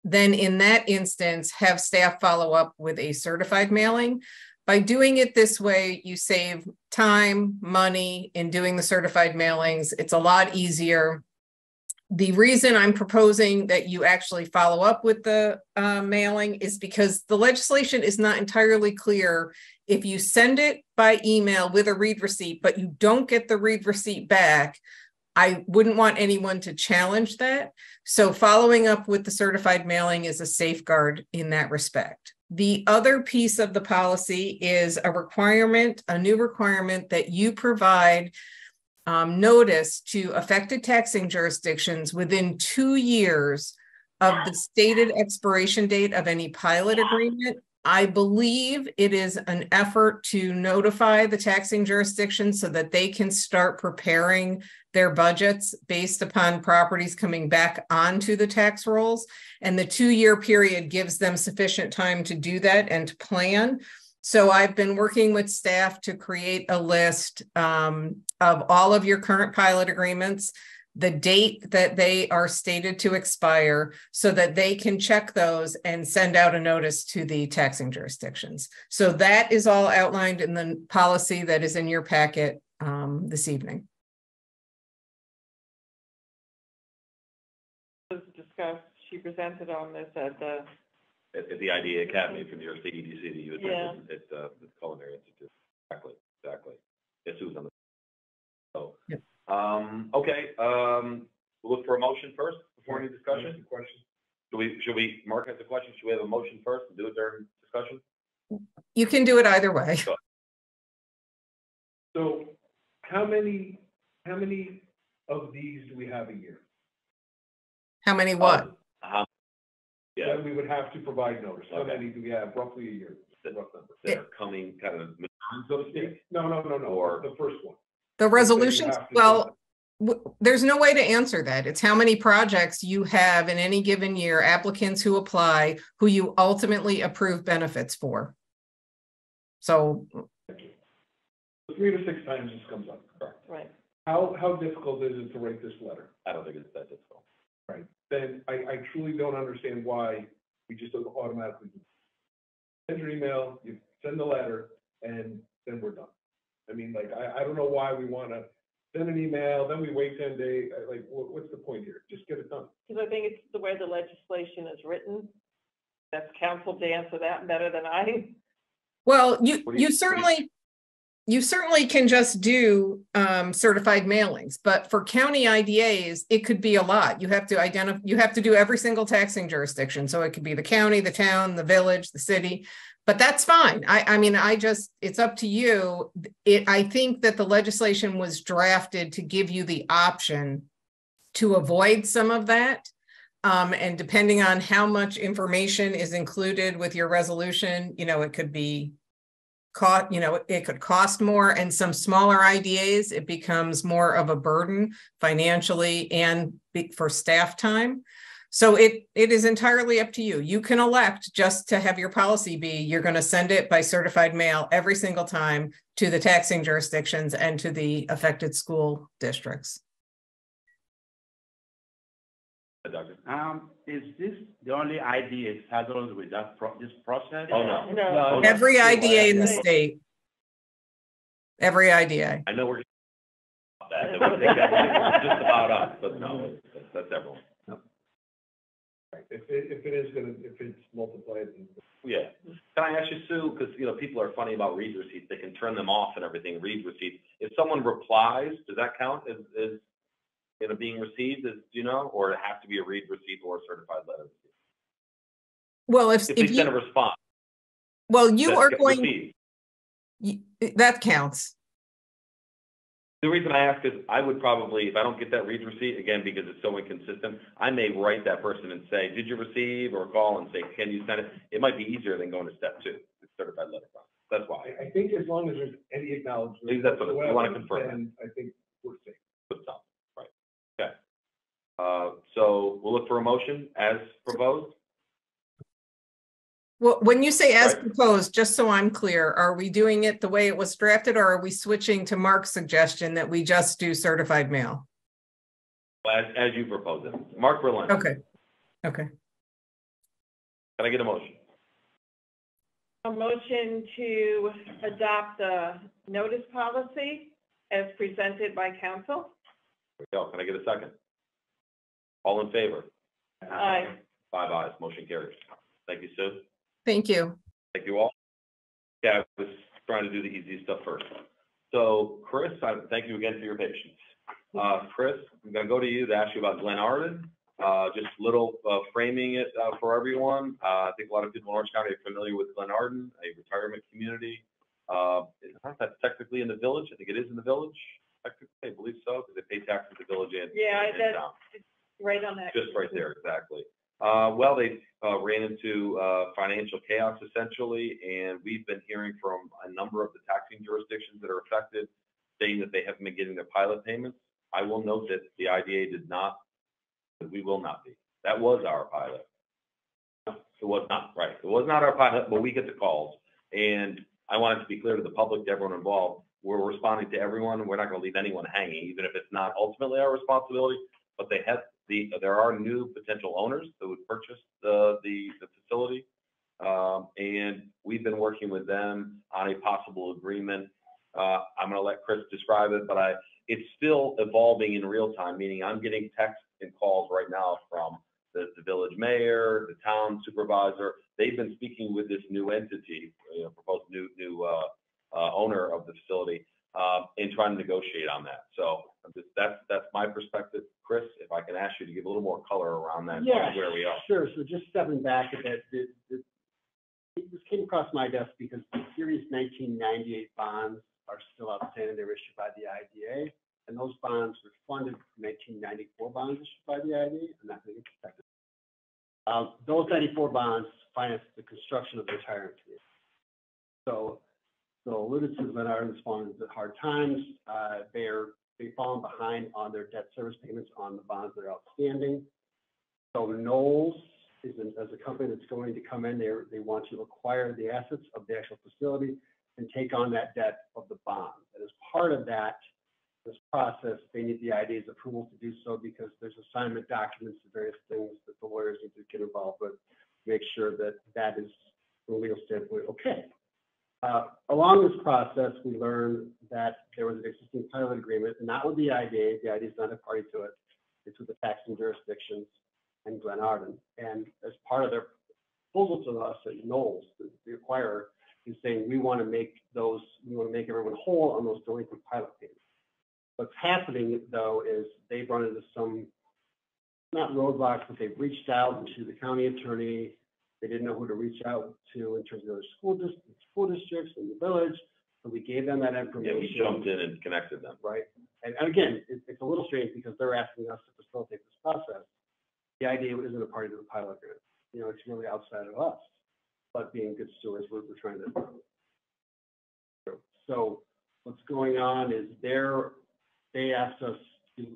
then in that instance, have staff follow up with a certified mailing. By doing it this way, you save time, money in doing the certified mailings. It's a lot easier. The reason I'm proposing that you actually follow up with the mailing is because the legislation is not entirely clear. If you send it by email with a read receipt, but you don't get the read receipt back, I wouldn't want anyone to challenge that. So following up with the certified mailing is a safeguard in that respect. The other piece of the policy is a requirement, a new requirement that you provide notice to affected taxing jurisdictions within 2 years of the stated expiration date of any pilot agreement. I believe it is an effort to notify the taxing jurisdictions so that they can start preparing their budgets based upon properties coming back onto the tax rolls. And the 2-year period gives them sufficient time to do that and to plan. So I've been working with staff to create a list of all of your current pilot agreements, the date that they are stated to expire, so that they can check those and send out a notice to the taxing jurisdictions. So that is all outlined in the policy that is in your packet this evening. Was discussed, she presented on this at the IDA Academy from your CEDC that you attended at the Culinary Institute. Exactly. Yes, who's on the so. Yep. Okay. We'll look for a motion first before any discussion. Should we? Mark has a question. Should we have a motion first and do it during discussion? You can do it either way. So, how many of these do we have a year? How many what? Yeah, that we would have to provide notice. How many do we have roughly a year? Rough number. That are coming kind of so to speak? No. Or the first one. The resolutions, well, there's no way to answer that. It's how many projects you have in any given year, applicants who apply, who you ultimately approve benefits for. So 3 to 6 times this comes up. Correct. right. How difficult is it to write this letter? I don't think it's that difficult. Right. Then I truly don't understand why we just don't automatically do it. Send your email, you send the letter, and then we're done. I mean, like, I don't know why we want to send an email, then we wait 10 days. Like, what's the point here? Just get it done. Because I think it's the way the legislation is written. That's council to answer that better than I. Well, you certainly can just do certified mailings, but for county IDAs, it could be a lot. You have to do every single taxing jurisdiction. So it could be the county, the town, the village, the city, but that's fine. I mean, it's up to you. I think that the legislation was drafted to give you the option to avoid some of that. And depending on how much information is included with your resolution, it could be it could cost more, and some smaller IDAs, it becomes more of a burden financially and for staff time. So it is entirely up to you. You can elect just to have your policy be, you're going to send it by certified mail every single time to the taxing jurisdictions and to the affected school districts. Is this the only IDA saddled with this process? Oh, no. No. Every IDA in the state. Every IDA. I know we're just about us, but no, that's everyone. No. Right. If it's multiplied. Yeah. Can I ask you, Sue, because people are funny about read receipts. They can turn them off and everything. Read receipts. If someone replies, does that count as being received, or it has to be a read receipt or a certified letter? Well, if they send a response. Well, you are going. That counts. The reason I ask is I would probably, if I don't get that read receipt, again, because it's so inconsistent, I may write that person and say, did you receive, or call and say, can you send it? It might be easier than going to step 2, the certified letter process. That's why. I think as long as there's any acknowledgement. That's what I want to confirm. And I think So we'll look for a motion as proposed. Well, when you say as Right. proposed, just so I'm clear, are we doing it the way it was drafted, or are we switching to Mark's suggestion that we just do certified mail? As you propose it. Mark Berlin. Okay. Okay. Can I get a motion? A motion to adopt the notice policy as presented by council. There we go. Can I get a second? All in favor? Aye. 5 ayes. Motion carries. Thank you, Sue. Thank you. Thank you all. Yeah, I was trying to do the easy stuff first. So, Chris, thank you again for your patience. Chris, I'm going to go to you to ask you about Glen Arden. Just a little framing it for everyone. I think a lot of people in Orange County are familiar with Glen Arden, a retirement community. It's not that technically in the village. I think it is in the village. Technically, I believe so, because they pay taxes in the village and That's town. right on that. Just right there, exactly. Well, they ran into financial chaos essentially, and we've been hearing from a number of the taxing jurisdictions that are affected, saying that they haven't been getting their pilot payments. I will note that the IDA did not, that we will not be. That was our pilot. No, it was not, right. It was not our pilot, but we get the calls. And I want it to be clear to the public, to everyone involved, we're responding to everyone. We're not going to leave anyone hanging, even if it's not ultimately our responsibility, but they have there are new potential owners that would purchase the facility, and we've been working with them on a possible agreement. I'm going to let Chris describe it, but it's still evolving in real time, meaning I'm getting texts and calls right now from the village mayor, the town supervisor. They've been speaking with this new entity, proposed new owner of the facility, and trying to negotiate on that. So that's my perspective. Chris, if I can ask you to give a little more color around that, where we are. Sure. So just stepping back a bit, this came across my desk because the Series 1998 bonds are still outstanding. They were issued by the IDA, and those bonds were funded from 1994 bonds issued by the IDA, and not being protected. Those 94 bonds financed the construction of the retirement community. So alluded to Glen Arden's fallen into hard times. They've fallen behind on their debt service payments on the bonds that are outstanding. So Knowles is a company that's going to come in there. They want to acquire the assets of the actual facility and take on that debt of the bond. And as part of this process, they need the IDA's approval to do so because there's assignment documents and various things that the lawyers need to get involved with to make sure that that is, from a legal standpoint, okay. Along this process, we learned that there was an existing pilot agreement, not with the IDA. The IDA is not a party to it. It's with the taxing jurisdictions and Glen Arden. And as part of their proposal to us at Knowles, the acquirer, is saying we want to make everyone whole on those delinquent pilot payments. What's happening though is they've run into some, not roadblocks, but they've reached out to the county attorney. They didn't know who to reach out to in terms of other school districts in the village. So we gave them that information. Yeah, we jumped in and connected them. Right. And again, it's a little strange because they're asking us to facilitate this process. The idea isn't a party to the pilot agreement. It's really outside of us. But being good stewards, we're trying to. So what's going on is they asked us to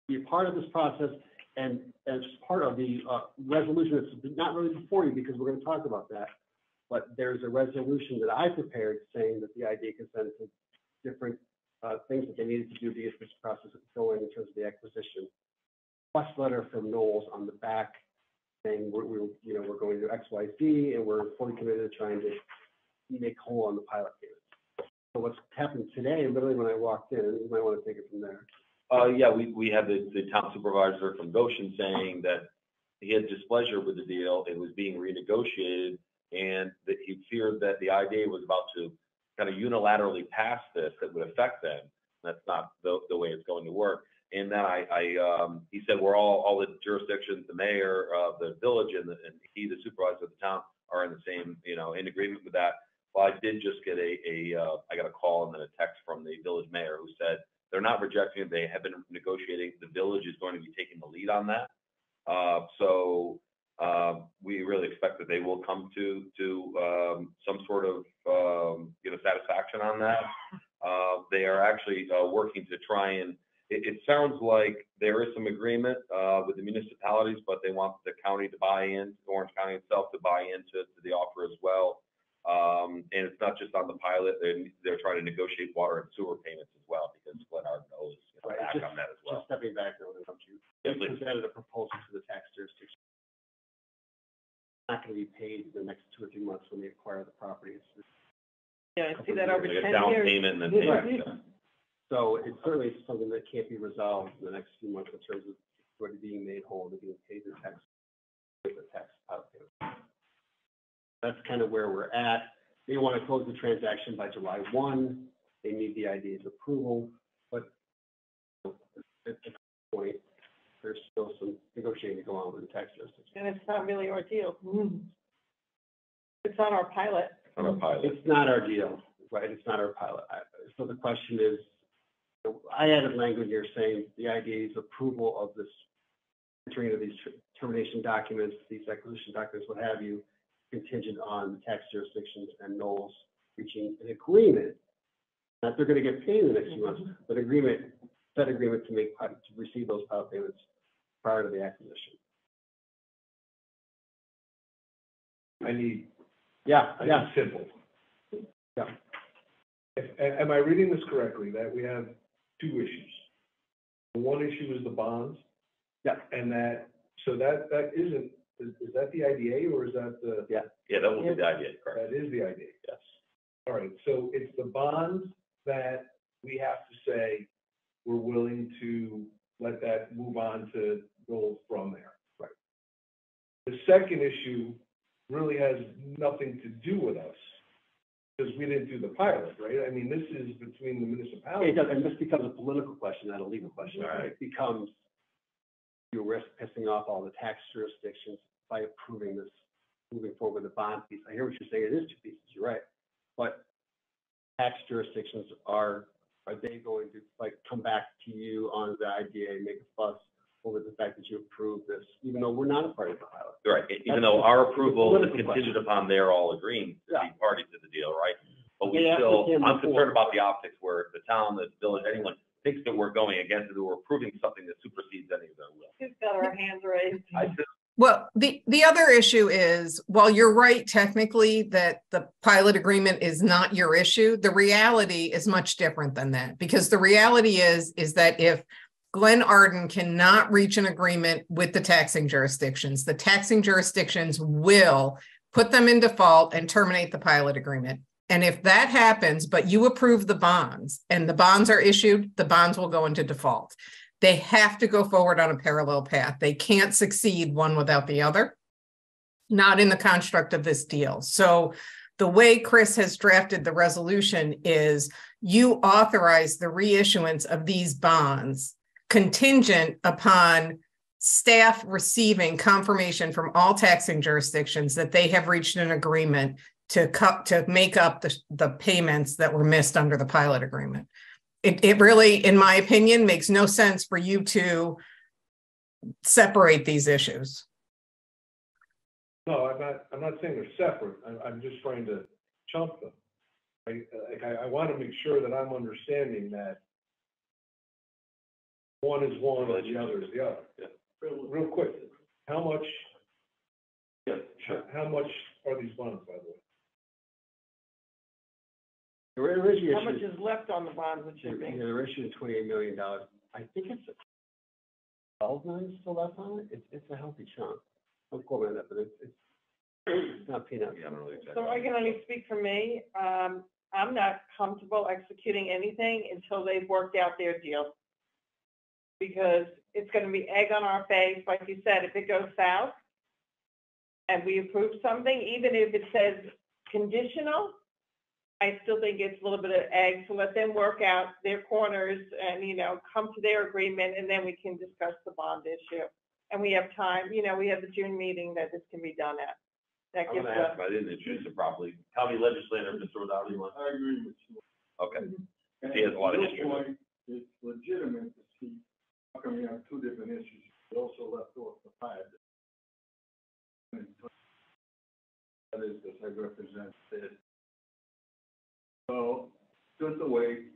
be a part of this process. And as part of the resolution, it's not really before you because we're going to talk about that, but there's a resolution that I prepared saying that the IDA consented different things that they needed to do to get this process going in terms of the acquisition. Request letter from Knowles on the back saying we're going to X, Y, Z, and we're fully committed to trying to make whole on the pilot payments. So what's happened today, literally when I walked in, and you might want to take it from there. Yeah, we had the town supervisor from Goshen saying that he had displeasure with the deal. It was being renegotiated, and that he feared that the IDA was about to kind of unilaterally pass this that would affect them. That's not the way it's going to work. And then he said we're all the jurisdictions, the mayor of the village, and he, the supervisor of the town, are in the same, in agreement with that. Well, I did just get I got a call and then a text from the village mayor who said they're not rejecting it. They have been negotiating. The village is going to be taking the lead on that. So we really expect that they will come to some sort of satisfaction on that. They are actually working to try and it sounds like there is some agreement with the municipalities, but they want the county to buy in, Orange County itself to buy into the offer as well. And it's not just on the pilot, they're trying to negotiate water and sewer payments as well, because Glen Ardeno knows back on that as well. Just stepping back there when it comes to, Yeah, we presented a proposal to the tax jurisdiction. Not going to be paid in the next 2 or 3 months when they acquire the property. Yeah, I see that over Like 10 a down years. payment and then payment. Right. So it's certainly something that can't be resolved in the next few months in terms of already being made whole and being paid the tax out there. That's kind of where we're at. They want to close the transaction by July 1. They need the IDA's approval, but at this point, there's still some negotiating to go on with the tax jurisdiction. And it's not really our deal. It's on our pilot. On a pilot. It's not our deal, right? It's not our pilot. So the question is, I added language here saying the IDA's approval of this entering of these termination documents, these acquisition documents, what have you, contingent on the tax jurisdictions and Knowles reaching an agreement. Not they're going to get paid in the next few months, but set agreement to receive those pilot payments prior to the acquisition. Simple. Yeah. Am I reading this correctly, that we have 2 issues? One issue is the bonds? Yeah. And that isn't, is that the IDA or is that the? Yeah, that will be the idea, correct. That is the IDA. Yes. All right, so it's the bonds that we have to say we're willing to let that move on to go from there. Right. The second issue really has nothing to do with us, because we didn't do the pilot, right? I mean, this is between the municipalities. It does, and this becomes a political question, not a legal question. Right. It becomes, you risk pissing off all the tax jurisdictions by approving this, moving forward with the bond piece. I hear what you're saying, it is 2 pieces, you're right. But tax jurisdictions are they going to come back to you on the IDA and make a fuss over the fact that you approved this, even though we're not a part of the pilot? Right, even though our approval is contingent upon their all agreeing to be party to the deal, right? But I'm concerned about the optics where the town, the village, anyone thinks that we're going against it, or we're approving something that supersedes any of their will. Who's got our hands raised? Well, the other issue is, while you're right technically that the pilot agreement is not your issue, the reality is much different than that. Because the reality is that if Glen Ardeno cannot reach an agreement with the taxing jurisdictions will put them in default and terminate the pilot agreement. And if that happens, but you approve the bonds and the bonds are issued, the bonds will go into default. They have to go forward on a parallel path. They can't succeed one without the other, not in the construct of this deal. So the way Chris has drafted the resolution is you authorize the reissuance of these bonds contingent upon staff receiving confirmation from all taxing jurisdictions that they have reached an agreement to make up the payments that were missed under the pilot agreement. It really, in my opinion, makes no sense for you to separate these issues. No, I'm not saying they're separate. I'm just trying to chunk them. I want to make sure that I'm understanding that one is one and the other is the other. Yeah. Real quick, how much? Yeah, sure. How much are these bonds, by the way? How much is left on the bonds that you're being? They're issuing $28 million. I think it's 12 million still left on it. It's a healthy chunk. Don't quote me on that, but it's not peanuts. Yeah, I don't know exactly. So I can only speak for me. I'm not comfortable executing anything until they've worked out their deal. Because it's going to be egg on our face, like you said, if it goes south and we approve something, even if it says conditional, I still think it's a little bit of egg to let them work out their corners and, come to their agreement, and then we can discuss the bond issue. And we have time, we have the June meeting that this can be done at. That I'm gives going to ask, I didn't introduce it properly. County legislator, Mr. Rodali, you want? I agree with you. Okay. He has a lot of history. It's legitimate to see how come we have 2 different issues. We also left off the 5. That is, because I represent it. So, just the way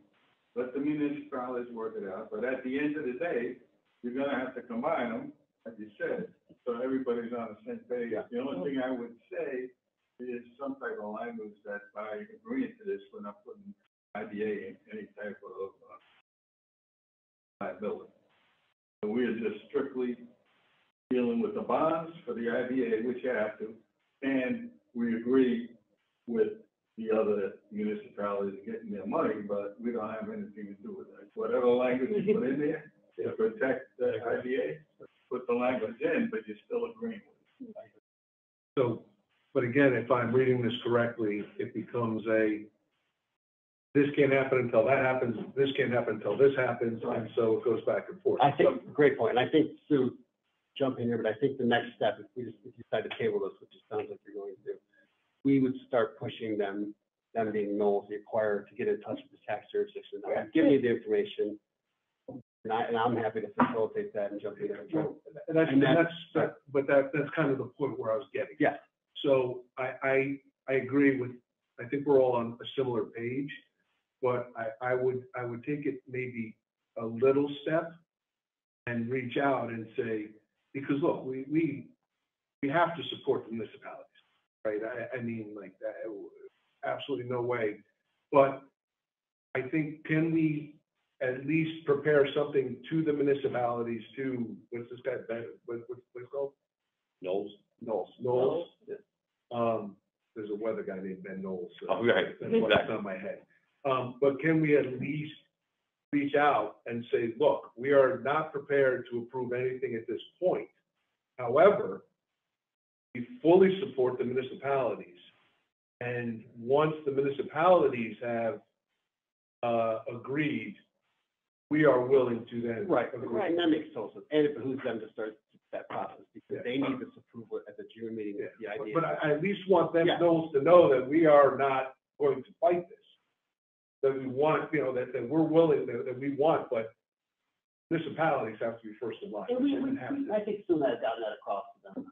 let the municipalities work it out, but at the end of the day, you're gonna have to combine them, like you said, so everybody's on the same page. Yeah. The only thing I would say is some type of language that by agreeing to this, we're not putting IDA in any type of liability. So we are just strictly dealing with the bonds for the IDA, which you have to, and we agree with the other municipalities getting their money, but we don't have anything to do with that. Whatever language you put in there to protect the IDA, put the language in, but you're still agreeing with it. So, but again, if I'm reading this correctly, it becomes this can't happen until that happens, this can't happen until this happens, and so it goes back and forth. I think, great point. I think, Sue, jump in here, but I think the next step, if you decide to table this, which it sounds like you're going to do, we would start pushing them being Knowles, the acquirer, to get in touch with the tax jurisdiction. Give me the information, and I'm happy to facilitate that and jump in there. That's kind of the point where I was getting. Yeah. So I agree with, I think we're all on a similar page, but I would take it maybe a little step and reach out and say, because look, we have to support the municipalities, right? I mean, like, absolutely no way. But I think, can we at least prepare something to the municipalities to, what's this guy, what's it called? Knowles? Knowles. There's a weather guy named Ben Knowles. So Oh, right. that's why it's on my head. But can we at least reach out and say, look, we are not prepared to approve anything at this point. However, we fully support the municipalities. And once the municipalities have agreed, we are willing to then. Right, and that makes total sense. And it behooves them to start that process, because they need this approval at the June meeting with the idea. But I at least want them to know that we are not going to fight this. That we want, that we're willing, that we want, but municipalities have to be first in line. And I think soon I've gotten that across to them.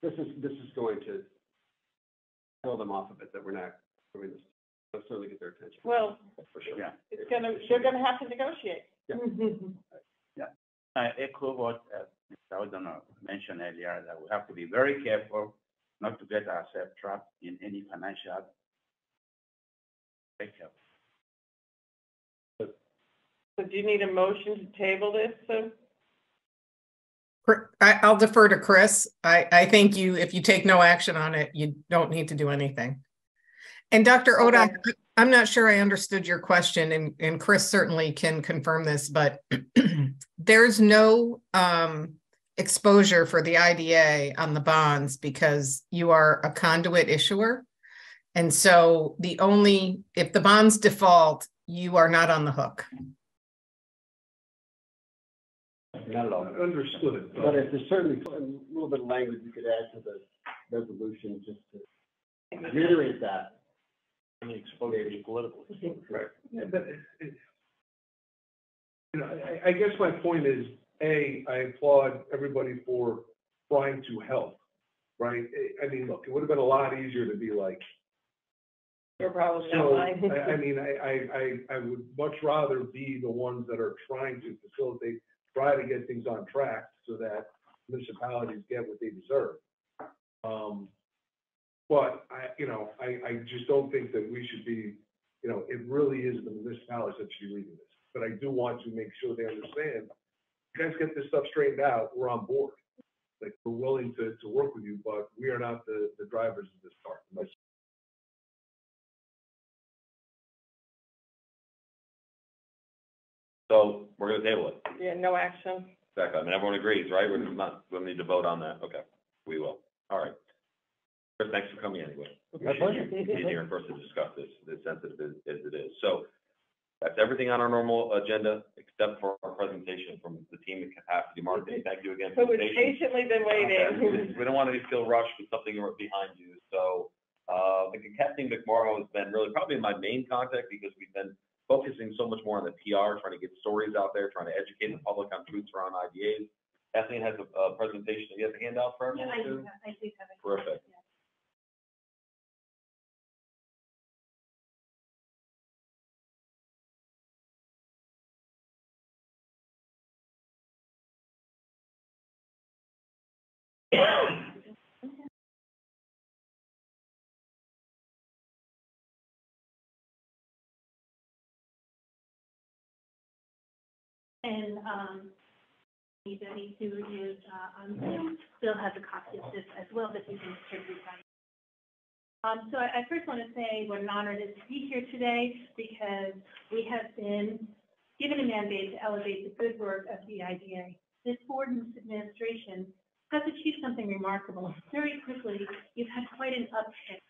This is going to pull them off of it, that we're not doing this. It'll certainly get their attention. Well, for sure. Yeah. they're gonna have to negotiate. I echo what Mr. O'Donnell mentioned earlier, that we have to be very careful not to get ourselves trapped in any financial. Very careful. So do you need a motion to table this, so? I'll defer to Chris. I think if you take no action on it, you don't need to do anything. And Dr. Odak, I'm not sure I understood your question, and Chris certainly can confirm this, but there's no exposure for the IDA on the bonds because you are a conduit issuer. And so if the bonds default, you are not on the hook. Not at all. Understood. But if there's certainly a little bit of language we could add to the resolution, just to reiterate that. Any exposure politically. Right. Yeah, but I guess my point is, I applaud everybody for trying to help, right? I mean, look, it would have been a lot easier to be like, You're probably so, not lying. I mean, I would much rather be the ones that are trying to facilitate, try to get things on track so that municipalities get what they deserve. But I just don't think that we should be, it really is the municipalities that should be leading this. But I do want to make sure they understand, you guys get this stuff straightened out, we're on board. Like, we're willing to work with you, but we are not the drivers of this car. So we're gonna table it. Yeah, no action. Exactly. I mean, everyone agrees, right? We don't need to vote on that. Okay, we will. All right. Chris, thanks for coming anyway. My pleasure. It's easier for us to discuss this, as sensitive as it is. So that's everything on our normal agenda, except for our presentation from the team at Capacity Marketing. Thank you again So for the we've patience. patiently been waiting. We don't want to feel rushed with something behind you. So I think Kathleen McMorrow has been really probably my main contact, because we've been focusing so much more on the PR, trying to get stories out there, trying to educate the public on truths around IDAs. Kathleen has a presentation. You have a handout for everyone? Yeah, I do have it. Perfect. Yeah. And anybody who is on Zoom still has a copy of this as well that you can distribute. So I first want to say what an honor it is to be here today, because we have been given a mandate to elevate the good work of the IDA. This board and this administration has achieved something remarkable. Very quickly, you've had quite an uptick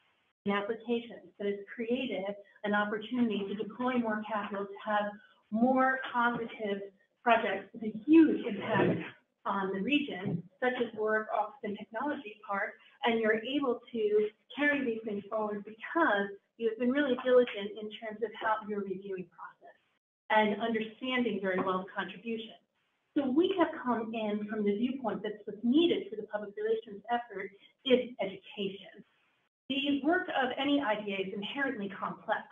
in applications that has created an opportunity to deploy more capital, to have more positive projects with a huge impact on the region, such as Warwick Office and Technology Park, and you're able to carry these things forward because you've been really diligent in terms of how your reviewing process and understanding very well the contribution. So we have come in from the viewpoint that what's needed for the public relations effort is education. The work of any IDA is inherently complex.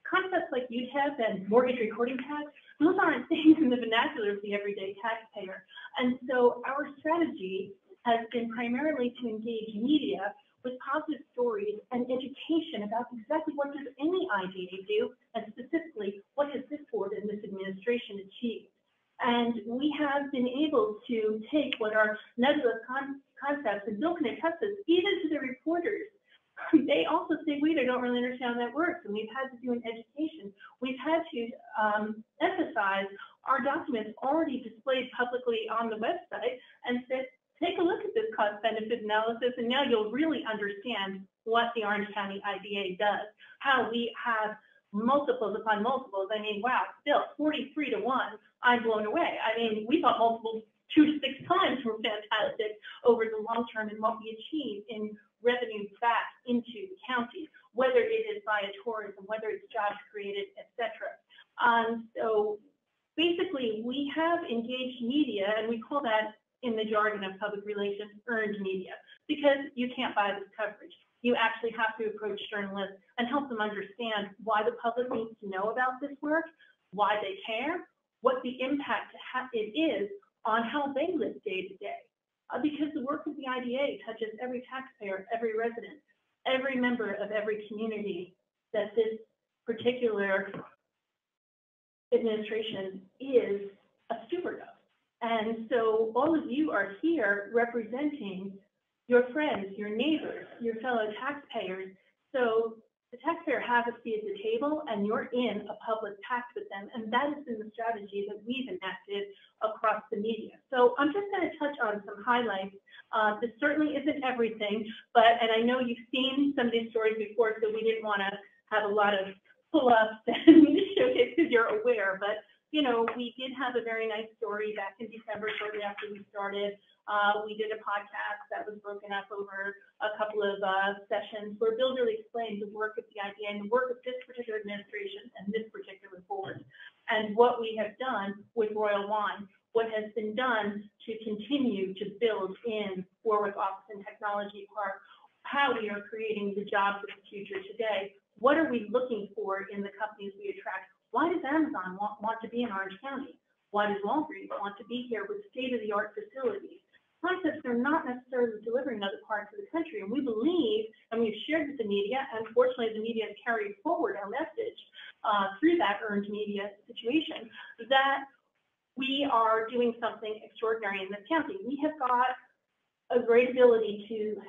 Concepts like UTEP and mortgage recording tax, those aren't things in the vernacular of the everyday taxpayer. And so our strategy has been primarily to engage media with positive stories and education about exactly what does any IDA do, and specifically, what has this board and this administration achieved. And we have been able to take what are nebulous concepts, and Bill can attest this, even to the reporters. They also say, we don't really understand how that works, and we've had to do an education. We've had to emphasize our documents already displayed publicly on the website and said, take a look at this cost-benefit analysis, and now you'll really understand what the Orange County IDA does, how we have multiples upon multiples. I mean, wow, still 43 to 1, I'm blown away. I mean, we thought multiples 2 to 6 times were fantastic over the long term and what we achieve in revenue back into the county, whether it is via tourism, whether it's jobs created, etc. So basically, we have engaged media, and we call that in the jargon of public relations, earned media, because you can't buy this coverage. You actually have to approach journalists and help them understand why the public needs to know about this work, why they care, what the impact it is on how they live day to day. Because the work of the IDA touches every taxpayer, every resident, every member of every community that this particular administration is a steward of. And so all of you are here representing your friends, your neighbors, your fellow taxpayers. So the taxpayer has a seat at the table, and you're in a public pact with them. And that has been the strategy that we've enacted across the media. So I'm just going to touch on some highlights. This certainly isn't everything, and I know you've seen some of these stories before, so we didn't want to have a lot of pull-ups and showcase because you're aware, but you know, we did have a very nice story back in December, shortly after we started. We did a podcast that was broken up over a couple of sessions where Bill really explained the work of the IDA and the work of this particular administration and this particular board, and what we have done with Royal Wine, what has been done to continue to build in Warwick Office and Technology Park, how we are creating the jobs of the future today. What are we looking for in the companies we attract? Why does Amazon want to be in Orange County? Why does Walgreens want to be here with state-of-the-art facilities? Concepts are not necessarily delivering in other parts of the country, and we believe, and we've shared with the media, and fortunately the media has carried forward our message through that earned media situation, that we are doing something extraordinary in this county. We have got a great ability to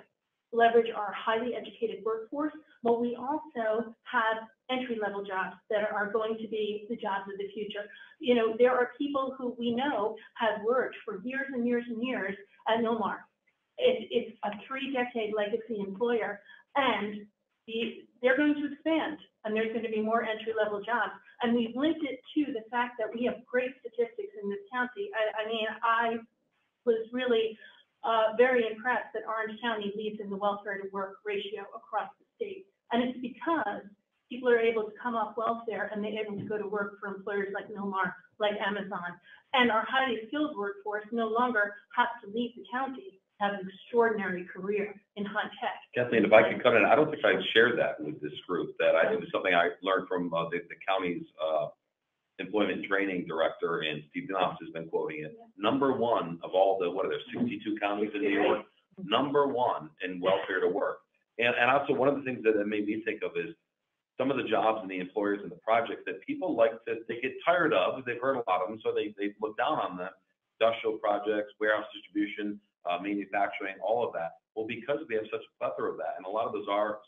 leverage our highly educated workforce, but we also have entry-level jobs that are going to be the jobs of the future. You know, there are people who we know have worked for years and years and years at Nomar. It's a 3-decade legacy employer, and they're going to expand, and there's going to be more entry-level jobs. And we've linked it to the fact that we have great statistics in this county. I mean, I was really very impressed that Orange County leads in the welfare to work ratio across the state. And it's because people are able to come off welfare and they're able to go to work for employers like Nomar, like Amazon. And our highly skilled workforce no longer has to leave the county to have an extraordinary career in high tech. Kathleen, if I can cut in, I don't think I've shared that with this group. That I think is something I learned from the county's employment training director, and Steve Knopf has been quoting it. Number one of all the, what are there, 62 counties in New York? Number one in welfare to work. And also one of the things that it made me think of is some of the jobs and the employers and the projects that people like they get tired of. They've heard a lot of them, so they look down on them. Industrial projects, warehouse distribution, manufacturing, all of that. Well, because we have such a plethora of that, and a lot of those are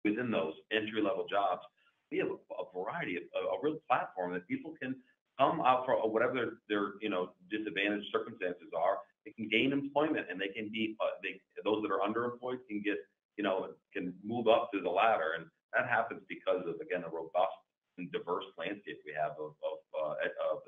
within those entry-level jobs, we have a variety of a real platform that people can come out for whatever their disadvantaged circumstances are. They can gain employment, and they can be those that are underemployed can get can move up through the ladder, and that happens because of, again, a robust and diverse landscape we have of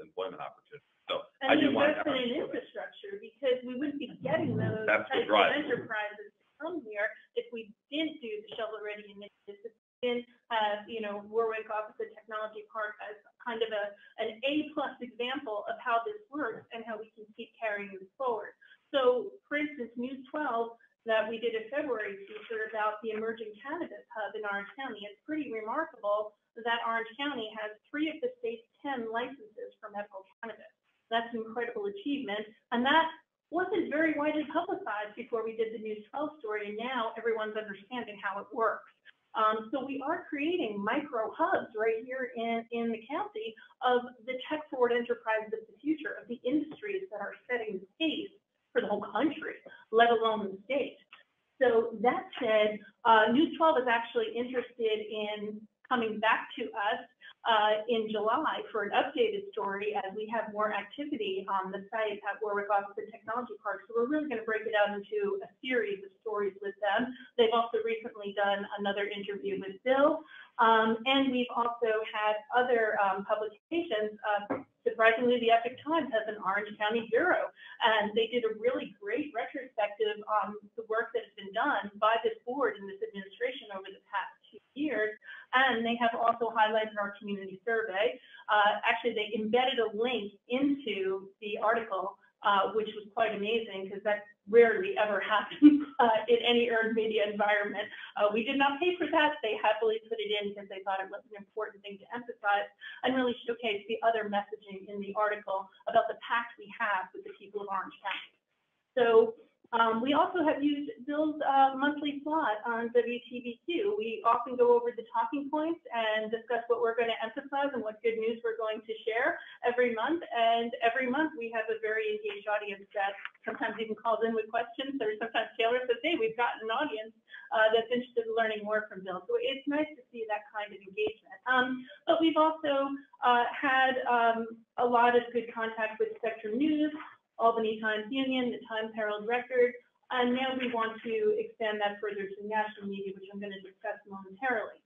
employment opportunities. So I do want to investment in infrastructure, because we wouldn't be getting those That's types the drive. of enterprises to come here if we didn't do the shovel-ready initiatives. If we didn't have, Warwick Office of Technology Park as kind of an A-plus example of how this works and how we can keep carrying this forward. So, for instance, News 12 that we did in February feature about the emerging cannabis hub in Orange County. It's pretty remarkable that Orange County has 3 of the state's 10 licenses for medical cannabis. That's an incredible achievement, and that wasn't very widely publicized before we did the News 12 story, and now everyone's understanding how it works. So we are creating micro hubs right here in the county of the tech forward enterprises of the future, of the industries that are setting the pace for the whole country, let alone the state. So that said, News 12 is actually interested in coming back to us in July for an updated story as we have more activity on the site at Warwick Office of Technology Park. So we're really going to break it out into a series of stories with them. They've also recently done another interview with Bill. And we've also had other publications. Surprisingly, the Epic Times has an Orange County bureau, and they did a really great retrospective on the work that has been done by this board and this administration over the past 2 years. And they have also highlighted our community survey. Actually, they embedded a link into the article, which was quite amazing because that rarely ever happens in any earned media environment. We did not pay for that. They happily put it in because they thought it was an important thing to emphasize and really showcase the other messaging in the article about the pact we have with the people of Orange County. So we also have used Bill's monthly slot on WTBQ. We often go over the talking points and discuss what we're going to emphasize and what good news we're going to share every month. And every month we have a very engaged audience that sometimes even calls in with questions, or sometimes Taylor says, hey, we've got an audience that's interested in learning more from Bill. So it's nice to see that kind of engagement. But we've also had a lot of good contact with Spectrum News, Albany Times-Union, the Times-Herald Record, and now we want to expand that further to national media, which I'm going to discuss momentarily.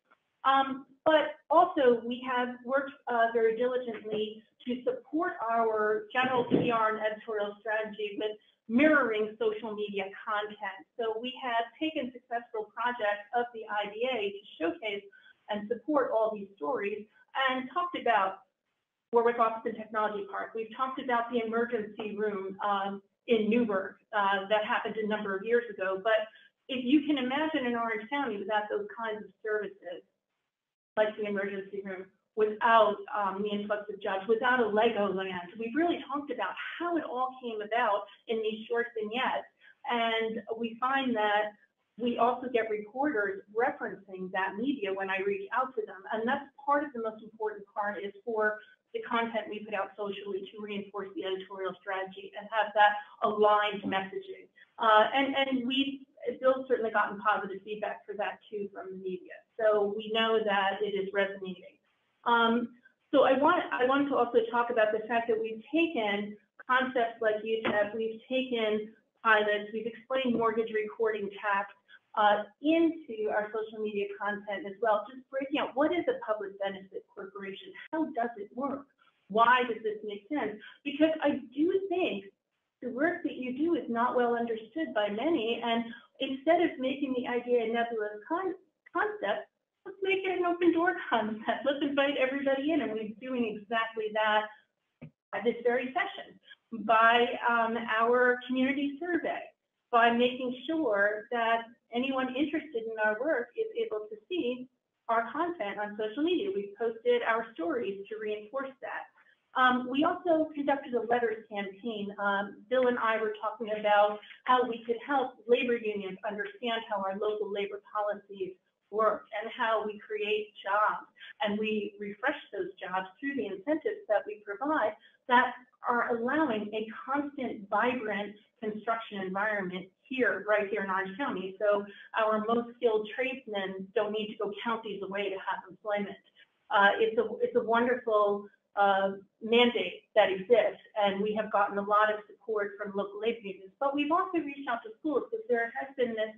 But also, we have worked very diligently to support our general PR and editorial strategy with mirroring social media content. So we have taken successful projects of the IDA to showcase and support all these stories and talked about Warwick Office of Technology Park. We've talked about the emergency room in Newburgh that happened a number of years ago. But if you can imagine in Orange County without those kinds of services, like the emergency room, without the influx of jobs, without a Lego land, we've really talked about how it all came about in these short vignettes. And we find that we also get reporters referencing that media when I reach out to them. And that's part of the most important part, is for the content we put out socially to reinforce the editorial strategy and have that aligned messaging. And Bill's certainly gotten positive feedback for that too from the media. So we know that it is resonating. So I want to also talk about the fact that we've taken concepts like UTEP, we've taken pilots, we've explained mortgage recording tax into our social media content as well, just breaking out what is a public benefit corporation, how does it work, why does this make sense? Because I do think the work that you do is not well understood by many, and instead of making the idea a nebulous concept, let's make it an open door concept. Let's invite everybody in, and we're doing exactly that at this very session by our community survey, by making sure that anyone interested in our work is able to see our content on social media. We've posted our stories to reinforce that. We also conducted a letters campaign. Bill and I were talking about how we could help labor unions understand how our local labor policies work and how we create jobs and we refresh those jobs through the incentives that we provide that are allowing a constant, vibrant construction environment here, right here in Orange County. So our most skilled tradesmen don't need to go counties away to have employment. It's a wonderful mandate that exists, and we have gotten a lot of support from local labor unions. But we've also reached out to schools because there has been this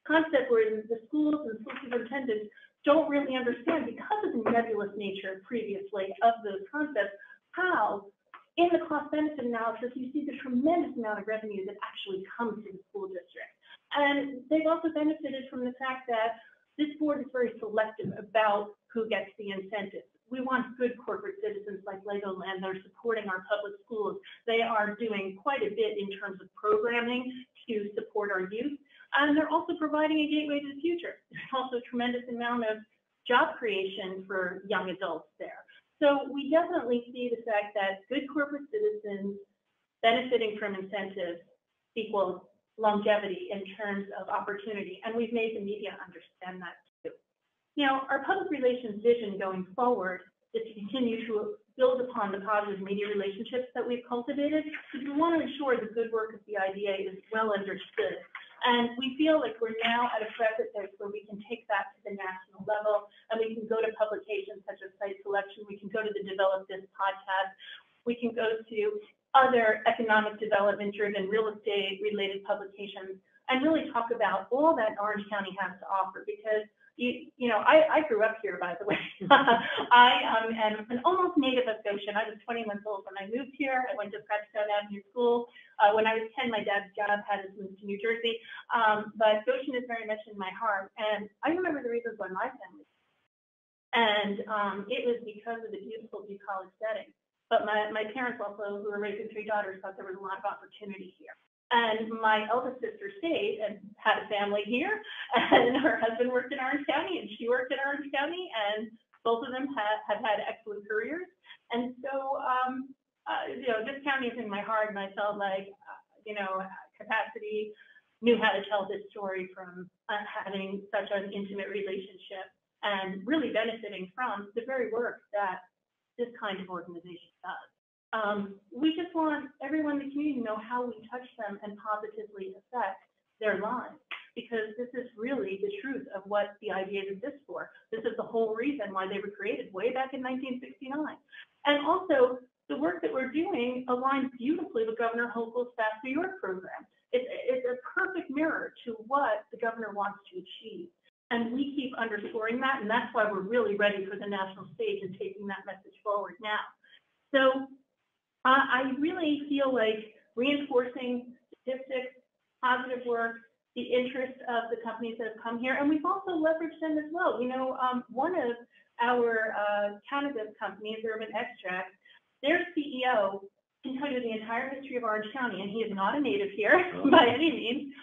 concept where the schools and school superintendents don't really understand, because of the nebulous nature previously of those concepts, how in the cost benefit analysis you see the tremendous amount of revenue that actually comes to the school district. And they've also benefited from the fact that this board is very selective about who gets the incentives. We want good corporate citizens like Legoland. They're supporting our public schools. They are doing quite a bit in terms of programming to support our youth. And they're also providing a gateway to the future. There's also a tremendous amount of job creation for young adults there. So we definitely see the fact that good corporate citizens benefiting from incentives equals longevity in terms of opportunity. And we've made the media understand that too. You know, our public relations vision going forward is to continue to build upon the positive media relationships that we've cultivated, because we want to ensure the good work of the IDA is well understood. And we feel like we're now at a precipice where we can take that to the national level, and we can go to publications such as Site Selection, we can go to the Develop This podcast, we can go to other economic development driven real estate related publications, and really talk about all that Orange County has to offer. Because you know, I grew up here, by the way. I am an almost native of Goshen. I was 20 months old when I moved here. I went to Prescott Avenue School. When I was 10, my dad's job had us move to New Jersey. But Goshen is very much in my heart. And I remember the reasons why my family. And it was because of the beautiful bucolic setting. But my parents also, who were raising 3 daughters, thought there was a lot of opportunity here. And my eldest sister stayed and had a family here, and her husband worked in Orange County, and she worked in Orange County, and both of them have had excellent careers. And so, you know, this county is in my heart, and I felt like, you know, Capacity knew how to tell this story from having such an intimate relationship and really benefiting from the very work that this kind of organization does. We just want everyone in the community to know how we touch them and positively affect their lives, because this is really the truth of what the IDA exists for. This is the whole reason why they were created way back in 1969. And also, the work that we're doing aligns beautifully with Governor Hochul's Fast New York program. It's a perfect mirror to what the governor wants to achieve. And we keep underscoring that, and that's why we're really ready for the national stage and taking that message forward now. So I really feel like reinforcing statistics, positive work, the interest of the companies that have come here, and we've also leveraged them as well. You know, one of our cannabis companies, Urban Extract, their CEO can tell you the entire history of Orange County, and he is not a native here by any means.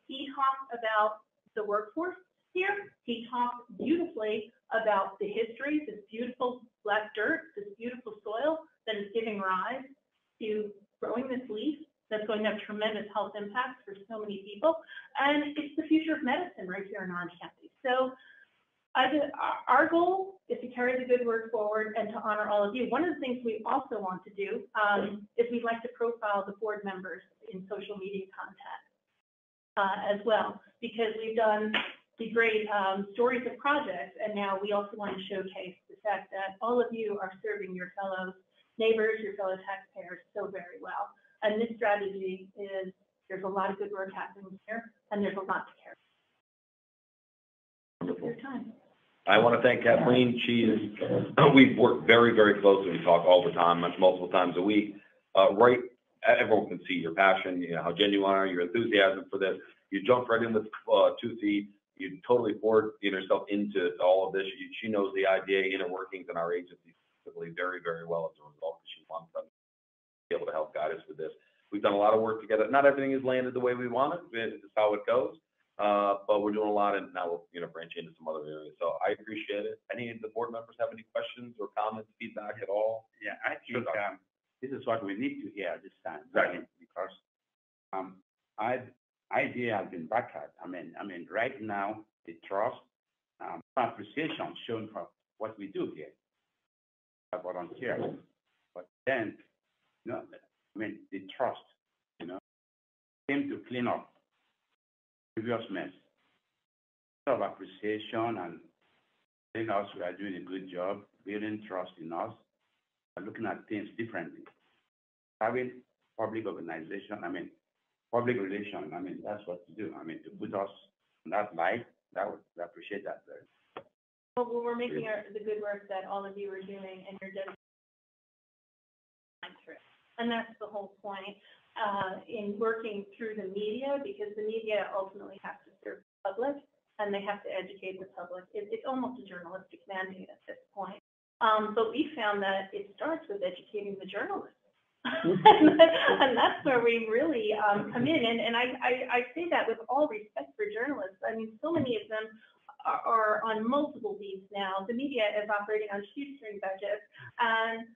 He talks about the workforce here. He talks beautifully about the history, this beautiful black dirt, this beautiful soil that is giving rise to growing this leaf that's going to have tremendous health impacts for so many people. And it's the future of medicine right here in Orange County. So our goal is to carry the good work forward and to honor all of you. One of the things we also want to do is we'd like to profile the board members in social media content as well, because we've done the great stories of projects, and now we also want to showcase the fact that all of you are serving your fellow neighbors, your fellow taxpayers so very well. And this strategy is, there's a lot of good work happening here, and there's a lot to carry. Your time. I want to thank Kathleen. We've worked very, very closely. We talk all the time, multiple times a week. Everyone can see your passion, you know, how genuine you are, your enthusiasm for this. You jumped right in with 2 feet. You totally poured yourself into all of this. She knows the IDA inner workings in our agency very, very well as a result, because she wants them to be able to help guide us with this. We've done a lot of work together. Not everything has landed the way we want it. It's just how it goes. But we're doing a lot, and now we'll, you know, branch into some other areas. So I appreciate it. Any of the board members have any questions or comments, feedback at all? Yeah, I think this is what we need to hear this time, exactly. Because IDA has been battered. I mean, right now the trust, appreciation shown for what we do here, as volunteers. But then, you know, I mean, the trust, you know, came to clean up previous mess. A lot of appreciation and telling us we are doing a good job, building trust in us, and looking at things differently. Having public organization, I mean, public relation, I mean, that's what to do. I mean, to put us in that light, we appreciate that very much. Well, we're making the good work that all of you are doing, and you're dedicated. And that's the whole point in working through the media, because the media ultimately has to serve the public, and they have to educate the public. It's almost a journalistic mandate at this point. But we found that it starts with educating the journalists. And that's where we really come in. And I say that with all respect for journalists. I mean, so many of them are on multiple beats now. The media is operating on shoestring budgets. And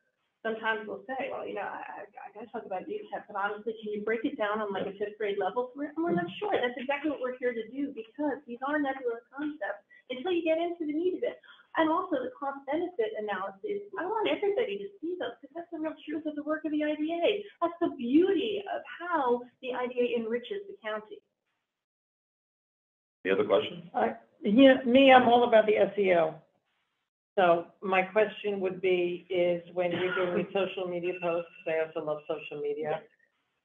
sometimes we'll say, well, you know, I got to talk about UTEP, but honestly, can you break it down on like a fifth grade level? We're not sure. That's exactly what we're here to do, because these are nebulous concepts until you get into the meat of it. And also the cost benefit analysis. I want everybody to see those, because that's the real truth of the work of the IDA. That's the beauty of how the IDA enriches the county. Any other questions? Yeah, me, I'm all about the SEO. So my question would be, is when you're doing social media posts, I also love social media.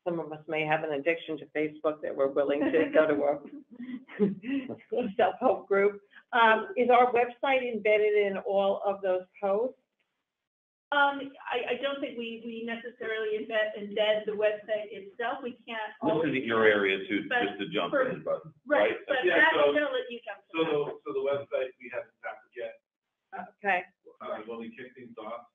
Some of us may have an addiction to Facebook that we're willing to go to a self-help group. Is our website embedded in all of those posts? I don't think we necessarily embed the website itself. We can't. This isn't your area to just to jump in, but right. But yeah, I'm gonna let you jump in. So the website we haven't tackled yet. Okay. When we kick things off,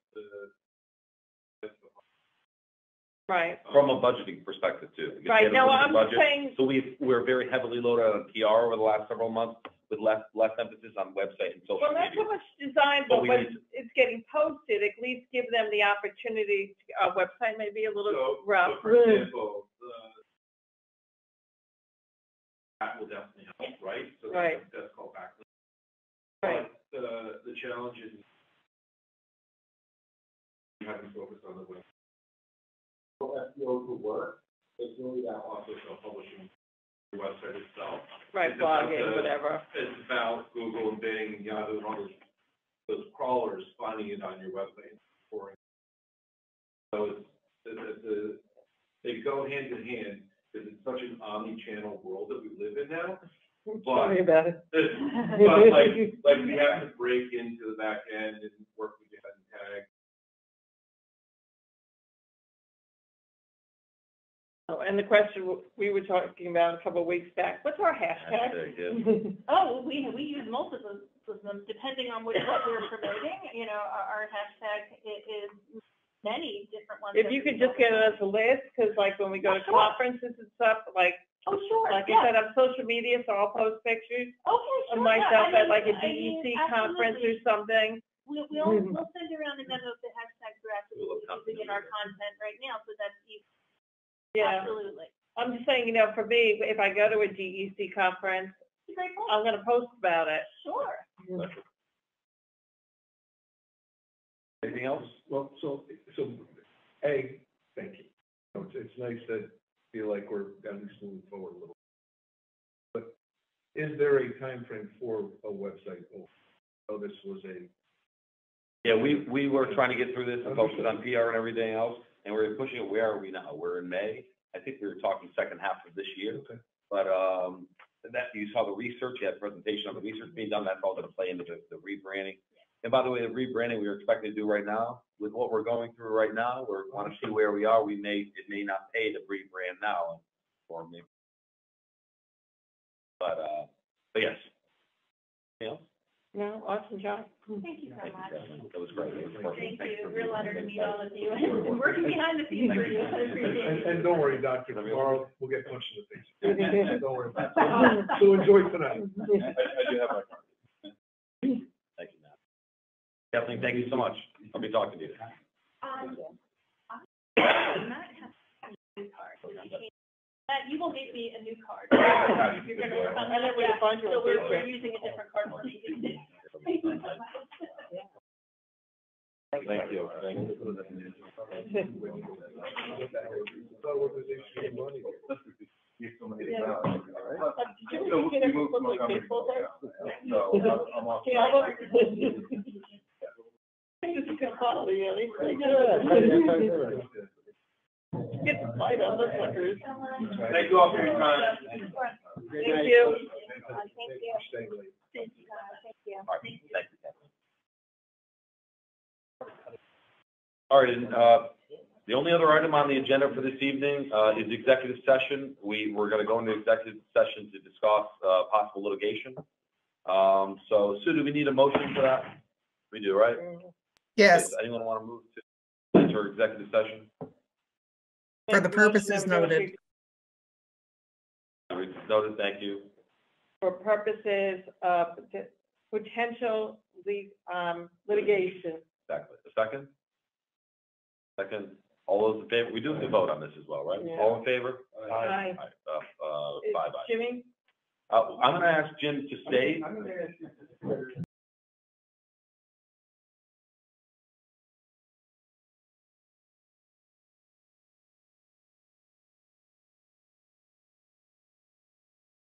Right. from a budgeting perspective too. Because Right. we have a Now, limited I'm budget. saying, So we're very heavily loaded on PR over the last several months, with less emphasis on website and social well, not media. so much design, But but we when need it's getting posted, at least give them the opportunity. Website may be a little so rough. for example, that will definitely help, right? So Right. that's called backlink. Right. But the challenge is having focused on the web. So SEO could work, it's really that also self-publishing the website itself. Right, It's about blogging, whatever. It's about Google and Bing, Yahoo, and all those crawlers finding it on your website and scoring. So they go hand in hand, because it's such an omni-channel world that we live in now. Tell me about it. But like we have to break into the back end and work with the and tag. Oh, and the question we were talking about a couple of weeks back, what's our hashtag? Oh, we use multiple of them depending on what we're promoting. You know, our hashtag is many different ones. If you could just get us a list, because like when we go to conferences and stuff, like, oh, sure. like I said, I'm social media, so I'll post pictures Okay, of sure. myself at like a I mean, DEC conference or absolutely. something. We'll send around a memo of the hashtag graphics in our content right now, so that's easy. Yeah. Absolutely. I'm just saying, you know, for me, if I go to a DEC conference, It's a great point. I'm gonna post about it. Sure. Anything else? Well, so, thank you. It's nice to feel like we're at least moving forward a little. But is there a time frame for a website? Oh, this was Yeah, we were trying to get through this and focus on PR and everything else, and we're pushing it. Where are we now? We're in May. I think we were talking second half of this year. Okay. But that you saw the research, you had a presentation on the research being done. That's all going to play into the rebranding. And by the way, the rebranding we were expecting to do right now, with what we're going through right now, we want to see where we are. It may not pay to rebrand now, or maybe. But yes. Anything else? No, awesome job. Thank you so much. That was great. It was perfect. Thank you. Real honor to meet all of you and working behind the scenes for you. I appreciate it. And don't worry, Doctor, tomorrow we'll get punched in the face. Don't worry about it. So enjoy tonight. I do have my card. Thank you, Matt. Kathleen, thank you so much. I'll be talking to you. Matt has a card. Matt, you will make me a new card. You're gonna work on I know that, where to yeah. find you on So we're Thursday. using a different card for you. Thank you so much. Thank you. Did you get it look like baseball cards? This is gonna follow you, they pretty good. Get the fight on the suckers. Thank you all for your time. Thank you. Thank you. Thank you. Thank you. All right, thank you. All right, and, the only other item on the agenda for this evening, is executive session. We're gonna go into executive session to discuss, possible litigation. So Sue, do we need a motion for that? We do, right? Yes, Does anyone want to move to enter executive session? for the purposes noted. Noted, thank you. For purposes of potential litigation. Exactly. A second? Second. All those in favor? We do have to vote on this as well, right? Yeah. All in favor? Aye. Bye-bye. Jimmy? I'm gonna ask Jim to stay.